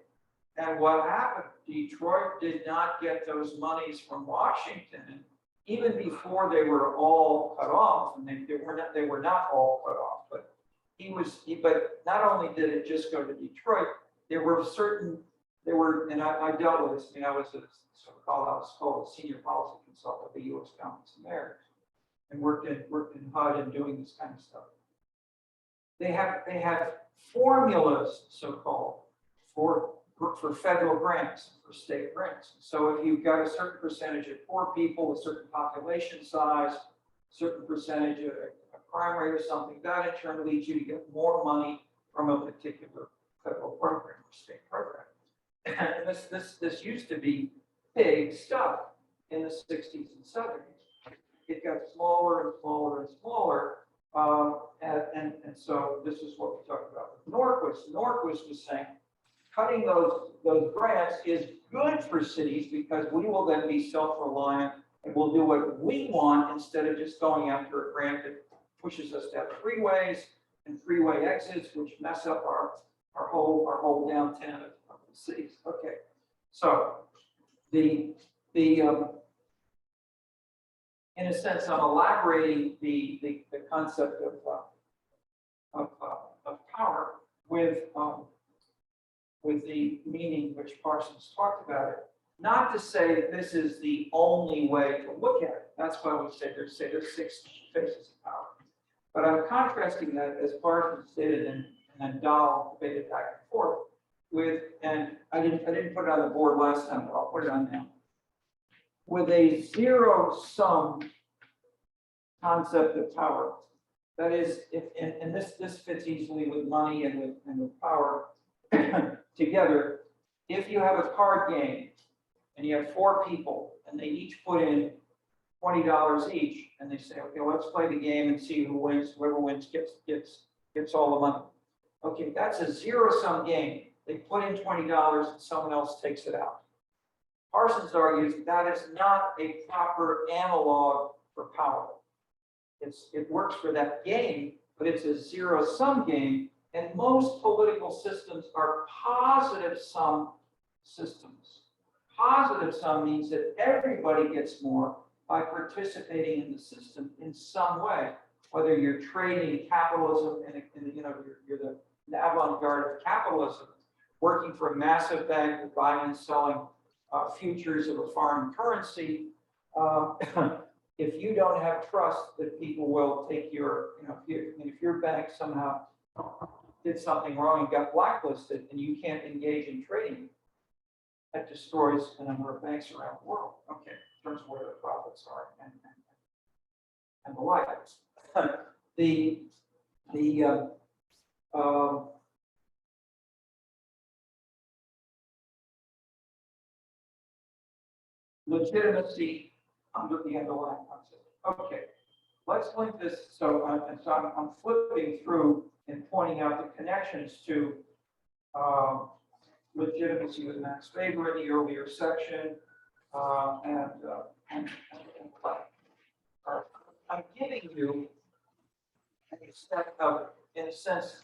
And what happened? Detroit did not get those monies from Washington, even before they were all cut off. And they were not all cut off, but but not only did it just go to Detroit, and I dealt with this. I mean, I was called a senior policy consultant at the U.S. Conference of Mayors, and worked in HUD and doing this kind of stuff. They have formulas, so-called, for federal grants, for state grants. So if you've got a certain percentage of poor people, a certain population size, certain percentage of a crime rate or something, that in turn leads you to get more money from a particular federal program or state program. And this used to be big stuff in the 60s and 70s. It got smaller and smaller and smaller. And so this is what we talked about with Norquist. Norquist was saying, cutting those grants is good for cities because we will then be self-reliant and we'll do what we want instead of just going after a grant that pushes us to have freeways and freeway exits, which mess up our whole downtown of the cities. Okay, so in a sense, I'm elaborating the concept of power with the meaning which Parsons talked about it. Not to say that this is the only way to look at it. That's why we say there's 6 faces of power. But I'm contrasting that, as Parsons did, and then Dahl debated back and forth with, and I didn't put it on the board last time, but I'll put it on now, with a zero-sum concept of power. That is, and this fits easily with money and with power together. If you have a card game and you have 4 people and they each put in $20 each, and they say, okay, let's play the game and see who wins. Whoever wins gets all the money. Okay, that's a zero-sum game. They put in $20 and someone else takes it out. Parsons argues that is not a proper analog for power. It works for that game, but it's a zero-sum game, and most political systems are positive-sum systems. Positive-sum means that everybody gets more by participating in the system in some way, whether you're trading capitalism and you're the avant-garde of capitalism, working for a massive bank with buying and selling futures of a foreign currency. If you don't have trust that people will take if your bank somehow did something wrong and got blacklisted and you can't engage in trading, that destroys a number of banks around the world. Okay, in terms of where the profits are and the like. Legitimacy under the underlying concept. Okay, let's link this. So I'm flipping through and pointing out the connections to legitimacy with Max Weber in the earlier section, and I'm giving you a set of, in a sense,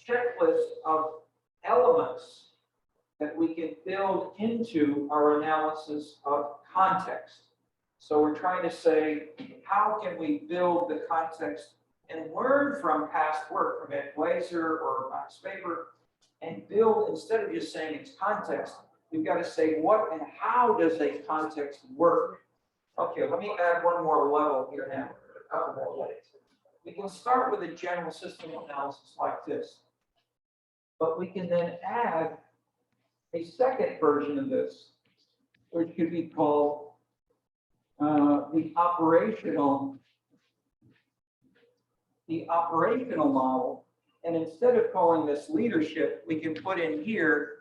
checklist of elements that we can build into our analysis of context. So we're trying to say, how can we build the context and learn from past work from Ed Glazer or Max Weber and build, instead of just saying it's context, we've got to say what and how does a context work? Okay, let me add one more level here now. A couple more levels. We can start with a general system analysis like this, but we can then add a second version of this, which could be called the operational model. And instead of calling this leadership, we can put in here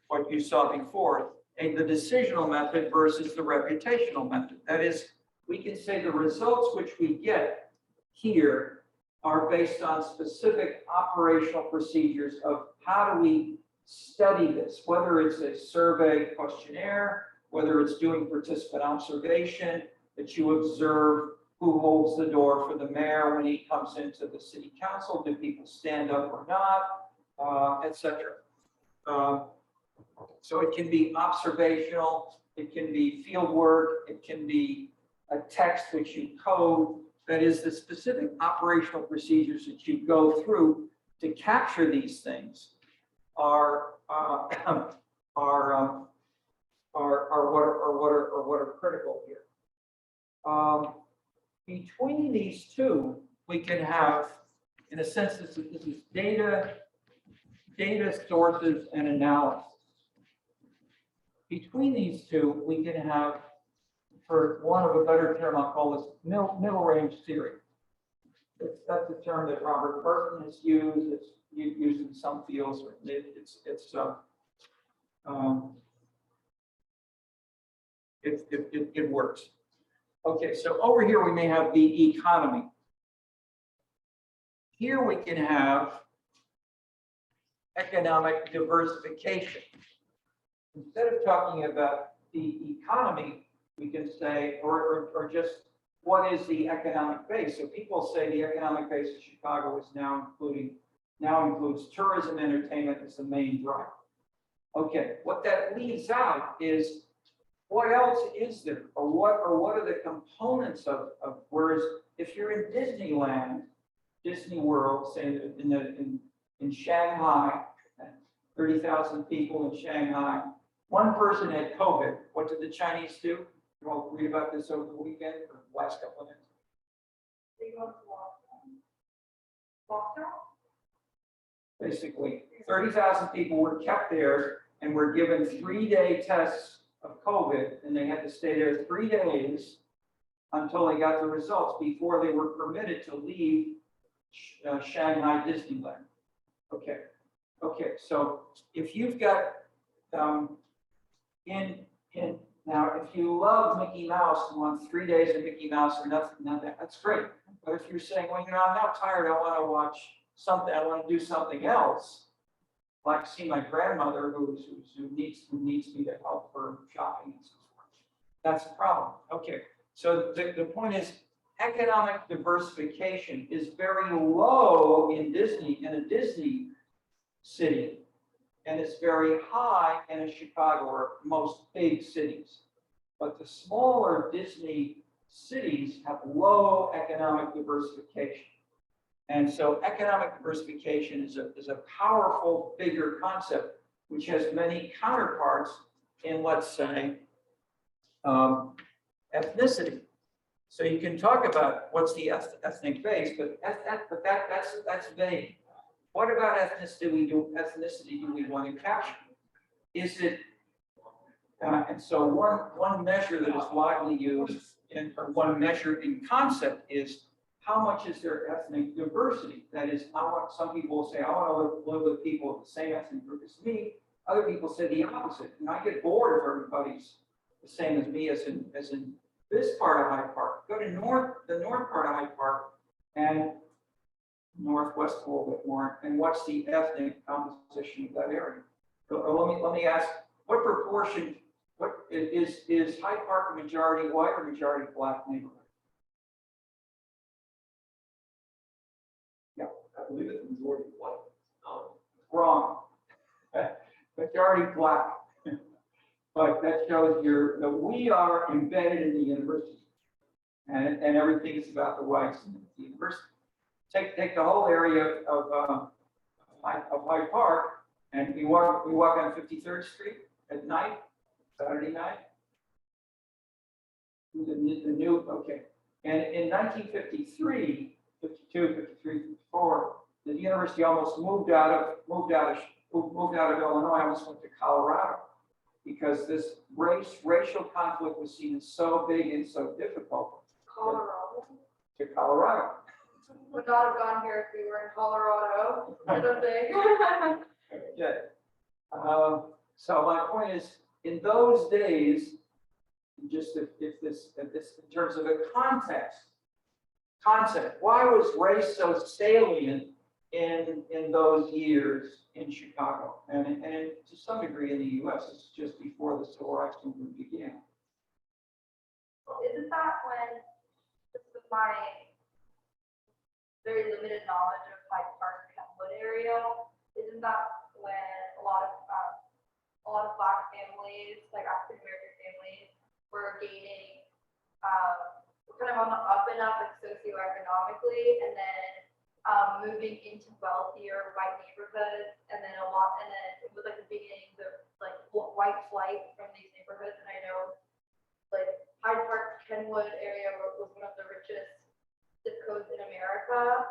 what you saw before, the decisional method versus the reputational method. That is, we can say the results which we get here are based on specific operational procedures of how do we study this, whether it's a survey questionnaire, whether it's doing participant observation, that you observe who holds the door for the mayor when he comes into the city council, do people stand up or not, etc. So it can be observational, it can be field work, it can be a text which you code. That is the specific operational procedures that you go through to capture these things are what are critical here. Between these two, we can have, in a sense, this is data sources and analysis. Between these two, we can have, for want of a better term, I'll call this middle range theory. That's a term that Robert Burton has used. It's used in some fields. It works. Okay, so over here we may have the economy. Here we can have economic diversification. Instead of talking about the economy, we can say, or just what is the economic base? So people say the economic base of Chicago is now includes tourism, entertainment as the main driver. Okay, what that leaves out is what else is there, or what are the components of whereas if you're in Disneyland, Disney World, say in Shanghai, 30,000 people in Shanghai, one person had COVID. What did the Chinese do? You all read about this over the weekend or the last couple of minutes? They go to lockdown. Basically, 30,000 people were kept there and were given 3-day tests of COVID, and they had to stay there 3 days until they got the results before they were permitted to leave Shanghai Disneyland. Okay, so if you've got now, if you love Mickey Mouse and want 3 days of Mickey Mouse or nothing, that's great. But if you're saying, well, I'm now tired, I want to watch something, I want to do something else, like see my grandmother who needs me to help her shopping and so forth. That's a problem. Okay, so the point is, economic diversification is very low in a Disney city, and it's very high in a Chicago or most big cities. But the smaller Disney cities have low economic diversification. And so economic diversification is a powerful, bigger concept, which has many counterparts in, let's say, ethnicity. So you can talk about what's the ethnic base, but that's vague. What about ethnicity do we want to capture? Is it, and so one measure that is widely used, or one measure in concept is how much is their ethnic diversity? That is, some people say, I want to live with people of the same ethnic group as me. Other people say the opposite. And I get bored if everybody's the same as me as in this part of Hyde Park. Go to the north part of Hyde Park and northwest a little bit more, and what's the ethnic composition of that area? So let me ask, what proportion, what is Hyde Park a majority white or majority black neighborhood? Yeah, I believe it's majority white. wrong. majority black. But that shows that we are embedded in the university. And everything is about the whites in the university. Take the whole area of Hyde Park, and we walk on 53rd Street at night, Saturday night. The new, okay. And in 1953, 52, 53, 54, the university almost moved out of Illinois, almost went to Colorado, because this racial conflict was seen as so big and so difficult. Colorado. To Colorado. Would not have gone here if we were in Colorado, I don't think. Okay. So my point is, in those days, just if this in terms of a concept, why was race so salient in those years in Chicago and to some degree in the U.S.? It's just before the civil rights movement began. Isn't that when, just with my very limited knowledge of Hyde Park, Kenwood area, isn't that when a lot of Black families, like African American families, were gaining, were kind of on the up and up, like socioeconomically, and then moving into wealthier white neighborhoods, and then it was like the beginning of like white flight from these neighborhoods, and I know like Hyde Park, Kenwood area was one of the richest zip codes in America.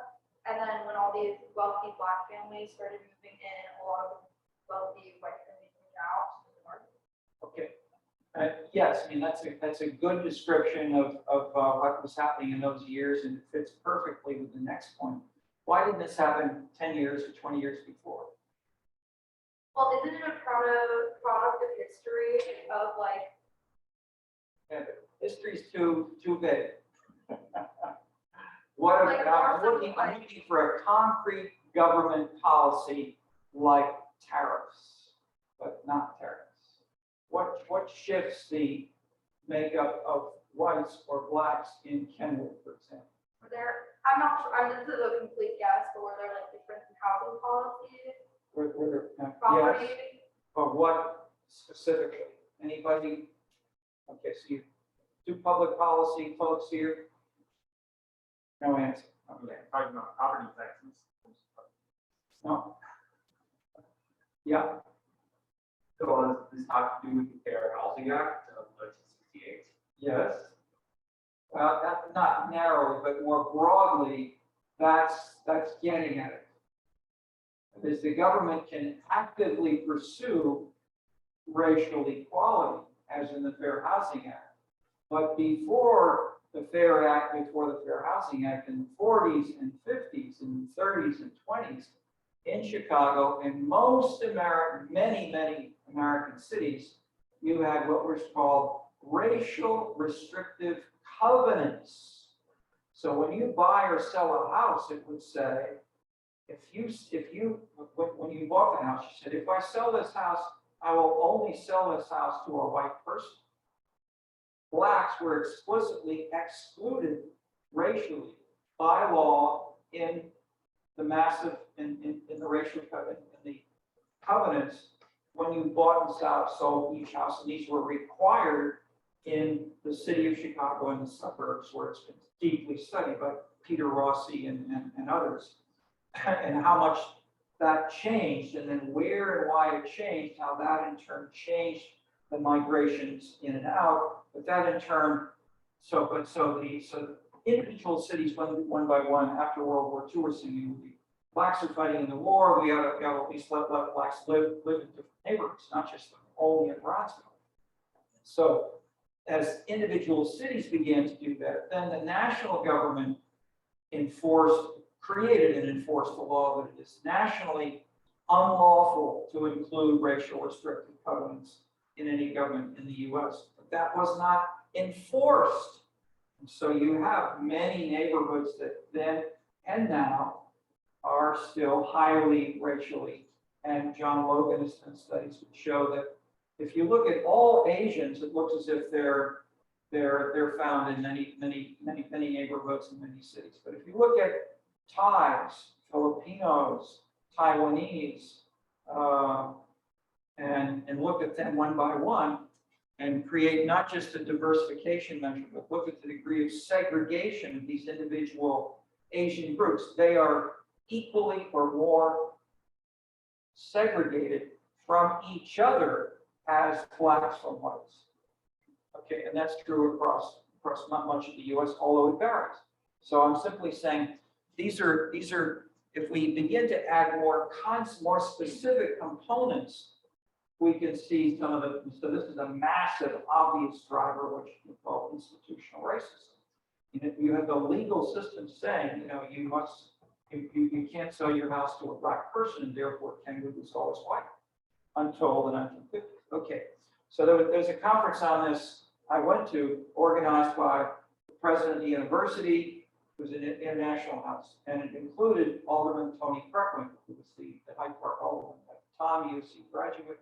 And then when all these wealthy Black families started moving in, a lot of wealthy white families moved out to the north. Okay. Yes, I mean, that's a good description of what was happening in those years, and it fits perfectly with the next point. Why didn't this happen 10 years or 20 years before? Well, isn't it a product of history of like? Yeah, history's too big. What Like, I'm looking for a concrete government policy like tariffs, but not tariffs. What shifts the makeup of whites or blacks in Kenwood, for example? I'm not sure. This is a complete guess, but were there like different housing policies? Yes, but what specifically? Anybody? Okay, so you do public policy folks here? No answer. Okay. Talking about property taxes. No. Yeah. So this has to do with the Fair Housing Act of 1968. Yes. Not narrowly, but more broadly, that's getting at it. Because the government can actively pursue racial equality, as in the Fair Housing Act. But before the Fair Housing Act in the 40s and 50s and 30s and 20s, in Chicago and many American cities, you had what was called racial restrictive covenants. So when you buy or sell a house, it would say, when you bought the house, you said, if I sell this house, I will only sell this house to a white person. Blacks were explicitly excluded racially by law in the racial covenant, in the covenants, when you bought and sold each house, and these were required in the city of Chicago and the suburbs, where it's been deeply studied by Peter Rossi and others, and how much that changed, and then where and why it changed, how that in turn changed the migrations in and out, but that in turn, so the individual cities one by one after World War II were saying, blacks are fighting in the war, we ought to at least let blacks live in different neighborhoods, not just only in Bronzeville. So as individual cities began to do that, then the national government created and enforced the law that it is nationally unlawful to include racial restrictive covenants in any government in the US. But that was not enforced. And so you have many neighborhoods that then and now are still highly racially. And John Logan has done studies that show that if you look at all Asians, it looks as if they're found in many neighborhoods in many cities. But if you look at Thais, Filipinos, Taiwanese, and look at them one by one and create not just a diversification measure, but look at the degree of segregation of these individual Asian groups. They are equally or more segregated from each other as blacks from whites. Okay, and that's true across not much of the US, although it varies. So I'm simply saying, these are, if we begin to add more specific components, we can see some of the, so this is a massive, obvious driver, which we call institutional racism. You have the legal system saying, you can't sell your house to a black person, therefore Kenwood was always white until the 1950s. Okay, so there's a conference on this I went to, organized by the president of the university, who was an international house, and it included Alderman Tony Preckwinkle, who was the Hyde Park Alderman at the time, UC graduate.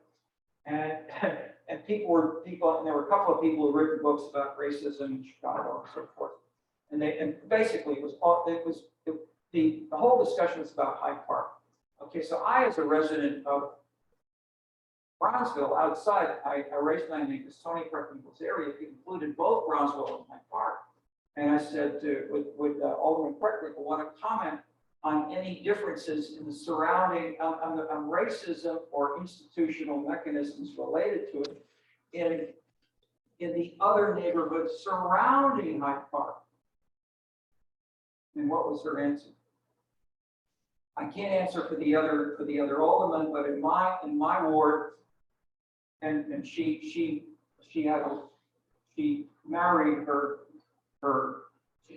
And people, and there were a couple of people who written books about racism in Chicago and so forth. And basically it was the whole discussion was about Hyde Park. Okay, so I, as a resident of Brownsville, outside, I raised my hand because Tony Preckwinkle's area included both Brownsville and Hyde Park. And I said, would Alderman Preckwinkle want to comment on any differences in the surrounding, on racism or institutional mechanisms related to it in the other neighborhoods surrounding Hyde Park? And what was her answer? I can't answer for the other aldermen, but in my ward, and she married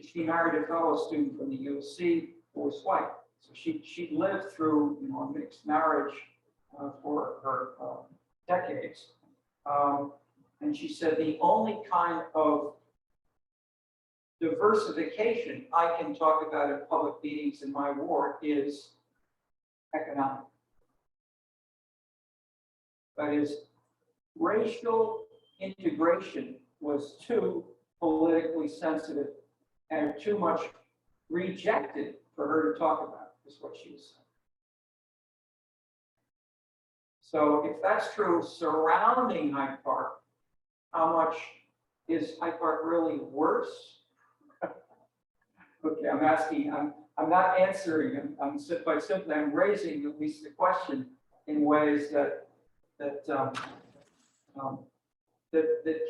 she married a fellow student from the USC who was white. So she lived through a mixed marriage for her decades. And she said the only kind of diversification I can talk about in public meetings in my ward is economic. That is, racial integration was too politically sensitive and too much rejected for her to talk about, is what she was saying. So if that's true surrounding Hyde Park, how much is Hyde Park really worse? Okay, I'm asking, I'm not answering, I'm raising at least the question in ways that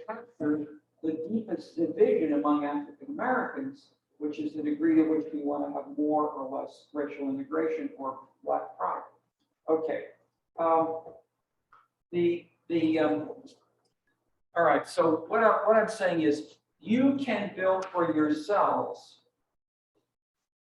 capture the deepest division among African Americans, which is the degree to which we want to have more or less racial integration or black pride. Okay. All right. So what I'm saying is, you can build for yourselves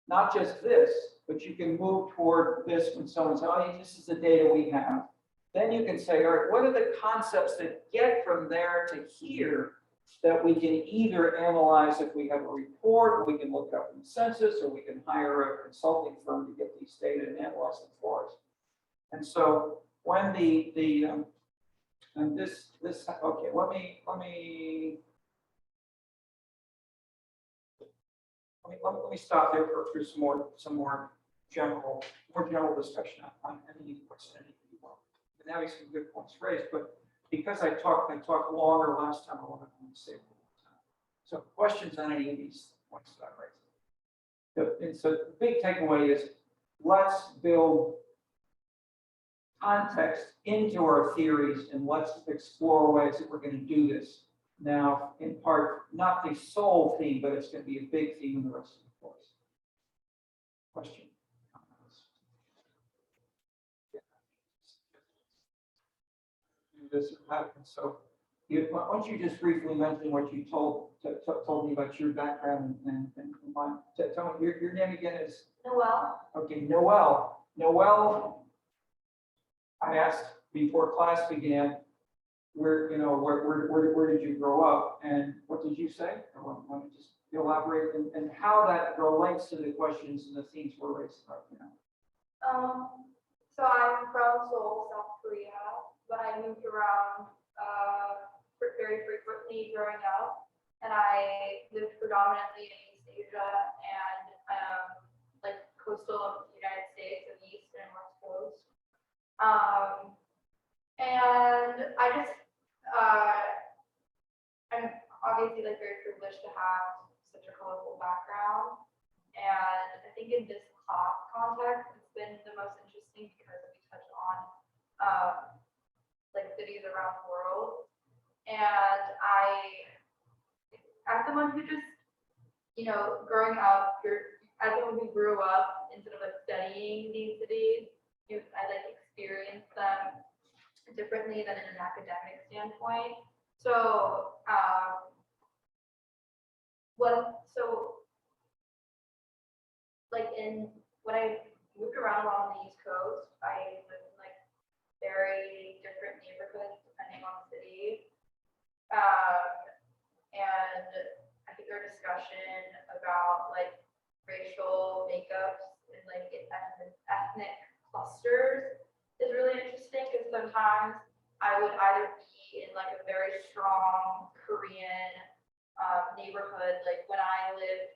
not just this, but you can move toward this when someone says, "Oh, this is the data we have." Then you can say, all right, what are the concepts that get from there to here that we can either analyze if we have a report, or we can look up in the census, or we can hire a consulting firm to get these data and analyze them for us. And so when and this okay, let me stop there for some more general discussion on any question you want. And having some good points raised, but because I talked longer last time, I want to say a little time. So questions on any of these points that I raised. And so the big takeaway is, let's build context into our theories and let's explore ways that we're going to do this. Now, in part, not the sole theme, but it's going to be a big theme in the rest of the course. Question? This happens. So, why don't you just briefly mention what you told me about your background and mine? Tell me your name again is Noelle. Okay, Noelle. Noelle. I asked before class began, where did you grow up, and what did you say? I want to just elaborate and how that relates to the questions and the themes we're raising right now. So I'm from Seoul, South Korea, but I moved around very frequently growing up, and I lived predominantly in East Asia and like coastal United States, and the East and West Coast. And I'm obviously like very privileged to have such a colorful background. And I think in this class context, it's been the most interesting because we touch on like cities around the world. And as someone who just, growing up, as someone who grew up instead of like studying these cities, I like experience them differently than in an academic standpoint. So, when I moved around along the East Coast, I lived in like very different neighborhoods depending on the city. And I think our discussion about like racial makeups and like ethnic clusters is really interesting because sometimes I would either be in like a very strong Korean neighborhood. Like when I lived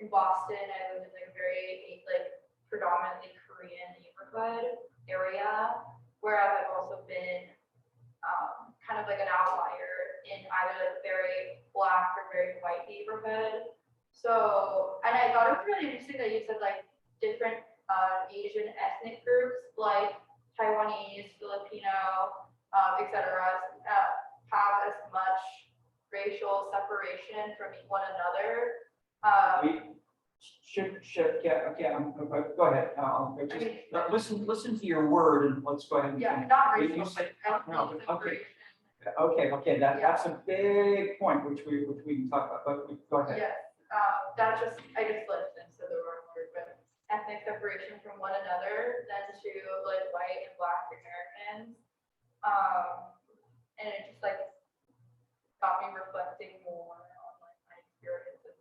in Boston, I lived in like a very like predominantly Korean neighborhood area, whereas I've also been kind of like an outlier in either like very Black or very white neighborhood. So, and I thought it was really interesting that you said like different Asian ethnic groups like Taiwanese, Filipino, etc., have as much racial separation from one another. Go ahead. Listen to your word and let's go ahead. Yeah, not You racial. say- ethnic no, but okay. separation. Okay, that's a big point, which we can talk about, but go ahead. Yes, I just slipped into the wrong word, but ethnic separation from one another than to like white and Black Americans. And it just like got me reflecting more on like my experiences.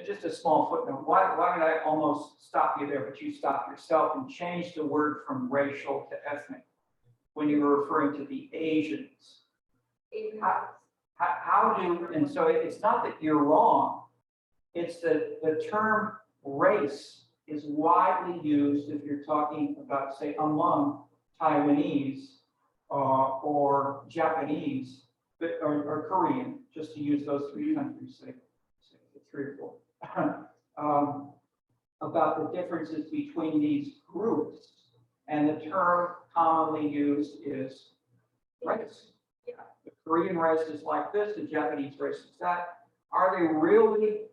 Just a small footnote. Why did I almost stop you there, but you stopped yourself and changed the word from racial to ethnic when you were referring to the Asians? Asian And so it's not that you're wrong. It's that the term race is widely used if you're talking about, say, among Taiwanese or Japanese or Korean, just to use those three countries, say 3 or 4, about the differences between these groups. And the term commonly used is race. Yeah. The Korean race is like this, the Japanese race is that. Are they really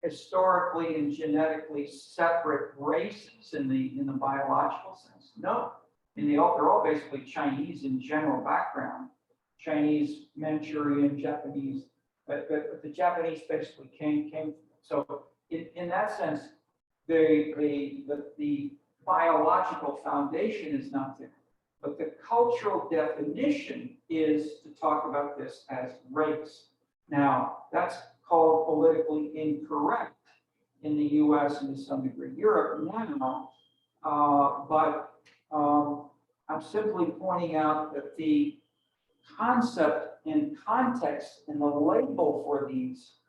historically and genetically separate races in the biological sense? No. And they're all basically Chinese in general background. Chinese, Manchurian, Japanese, but the Japanese basically came. So in that sense, the biological foundation is not there, but the cultural definition is to talk about this as race. Now, that's called politically incorrect in the US and to some degree Europe now, but I'm simply pointing out that the concept and context and the label for these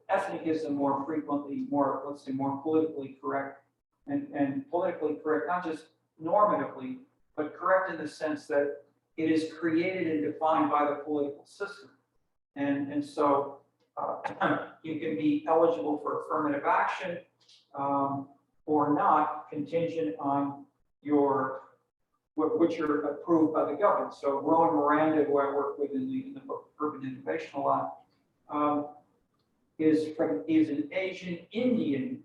ethnic is a more frequently, let's say, more politically correct and politically correct, not just normatively, but correct in the sense that it is created and defined by the political system. And so you can be eligible for affirmative action or not, contingent on which are approved by the government. So Rowan Miranda, who I work with in the book Urban Innovation a lot, is an Asian Indian,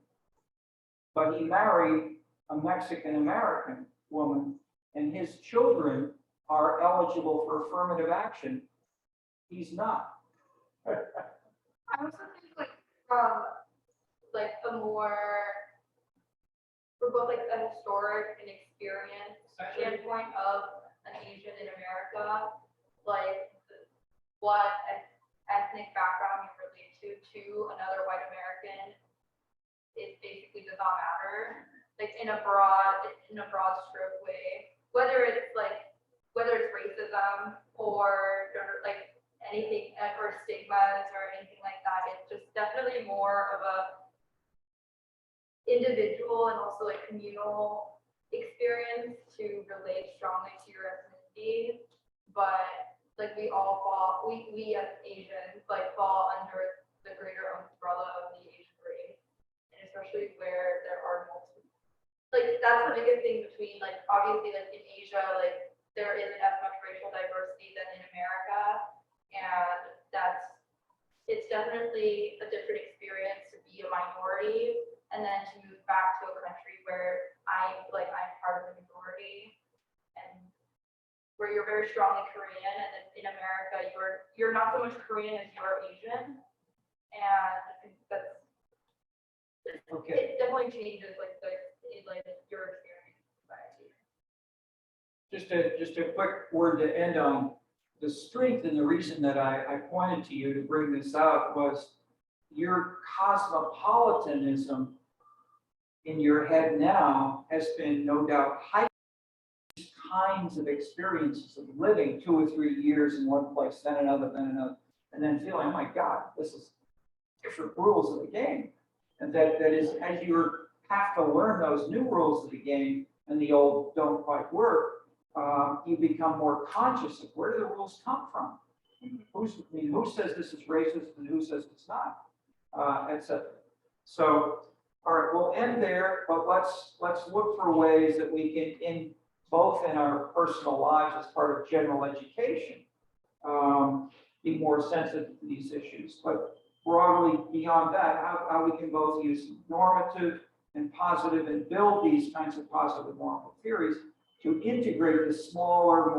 but he married a Mexican American woman, and his children are eligible for affirmative action. He's not. I also think like from like for both like a historic and experience standpoint of an Asian in America, like what ethnic background you relate to another white American, it basically does not matter. Like in a broad stroke way, whether it's racism or like anything or stigmas or anything like that, it's just definitely more of a individual and also like communal experience to relate strongly to your ethnicity, but like we all fall, we as Asians like fall under the greater umbrella of the Asian race, and especially where there are multiple. Like that's the biggest thing between like obviously like in Asia like there isn't as much racial diversity than in America, and it's definitely a different experience to be a minority and then to move back to a country where I'm part of the majority and where you're very strongly Korean, and then in America you're not so much Korean as you are Asian, and I think that's Okay, it definitely changes like your experience in society. just a quick word to end on. The strength and the reason that I pointed to you to bring this out was your cosmopolitanism in your head now has been no doubt heightened. These kinds of experiences of living 2 or 3 years in one place, then another, and then feeling, oh my God, this is different rules of the game. And that is, as you have to learn those new rules of the game and the old don't quite work, you become more conscious of where do the rules come from? Who says this is racist and who says it's not, etc. So, all right, we'll end there, but let's look for ways that we can, both in our personal lives as part of general education, be more sensitive to these issues. But broadly beyond that, how we can both use normative and positive and build these kinds of positive normative theories to integrate the smaller,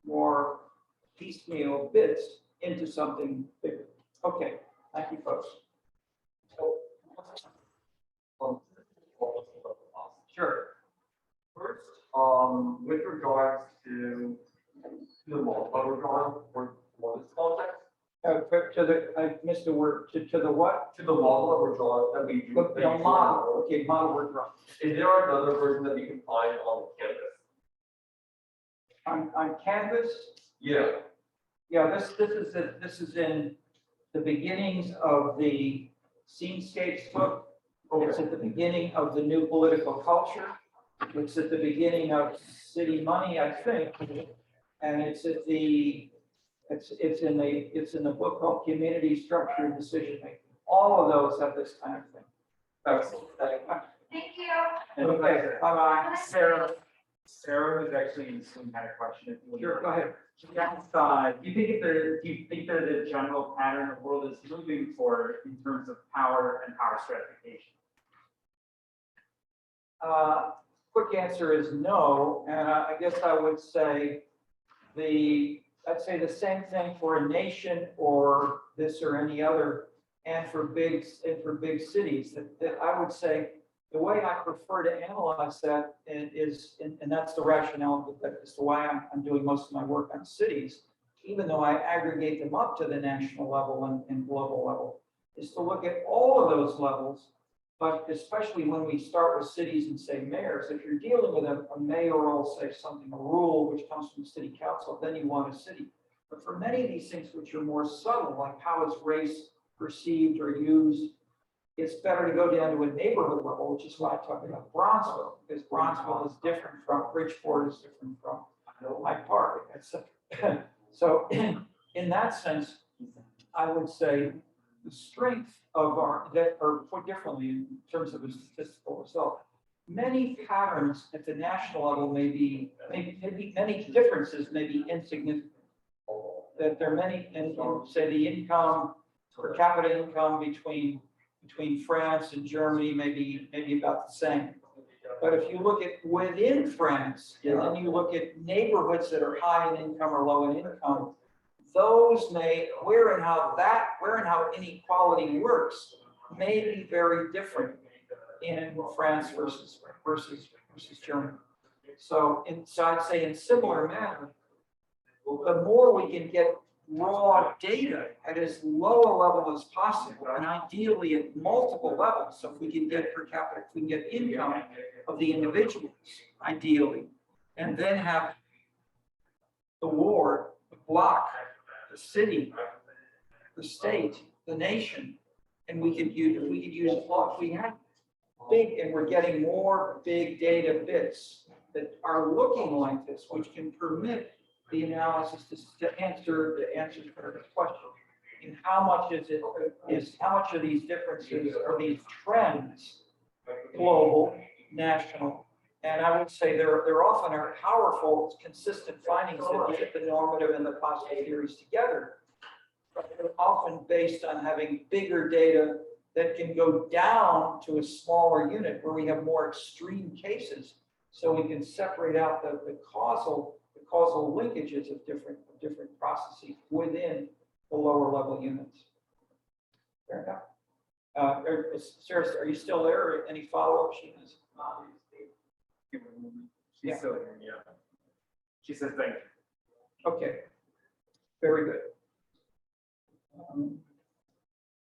more piecemeal bits into something bigger. Okay, thank you, folks. Sure. First, with regards to the model drawing for this context, I missed the word, to the what? to the model that we're drawing, that we do. The model, okay, model word drawing. Is there another version that you can find on Canvas? On Canvas, Yeah. yeah, this is in the beginnings of the Scenescapes book. It's at the beginning of the new political culture. It's at the beginning of City Money, I think. And it's at the, it's in the book called Community Structure and Decision Making. All of those have this kind of thing. Excellent. Thank you. Okay, bye-bye. Sarah was actually in some kind of question. Sure, go ahead. Do you think that the general pattern of the world is moving forward in terms of power and power stratification? Quick answer is no, and I guess I would say I'd say the same thing for a nation or this or any other, and for big cities. That I would say the way I prefer to analyze that is, and that's the rationale as to why I'm doing most of my work on cities, even though I aggregate them up to the national level and global level, is to look at all of those levels. But especially when we start with cities and say mayors, if you're dealing with a mayoral, say something, a rule which comes from city council, then you want a city. But for many of these things which are more subtle, like how is race perceived or used, it's better to go down to a neighborhood level, which is why I talk about Bronzeville, because Bronzeville is different from Bridgeport, is different from Hyde Park, etc. So in that sense, I would say the strength of or put differently in terms of a statistical result, many patterns at the national level many differences may be insignificant. That there are many, and say the income, per capita income between France and Germany may be about the same. But if you look at within France, and then you look at neighborhoods that are high in income or low in income, those where and how inequality works may be very different in France versus Germany. So I'd say in similar manner, the more we can get raw data at as low a level as possible, and ideally at multiple levels. So if we can get per capita, if we can get income of the individuals, ideally, and then have the ward, the block, the city, the state, the nation, and we could use what we have. big, and we're getting more big data bits that are looking like this, which can permit the analysis to answer the question. And how much how much are these differences or these trends global, national? And I would say there often are powerful, consistent findings that get the normative and the positive theories together. But they're often based on having bigger data that can go down to a smaller unit where we have more extreme cases. So we can separate out the causal linkages of different processes within the lower level units. Fair enough. Sarah, are you still there, or any follow-up? She's still here, yeah. She says thank you. Okay, very good.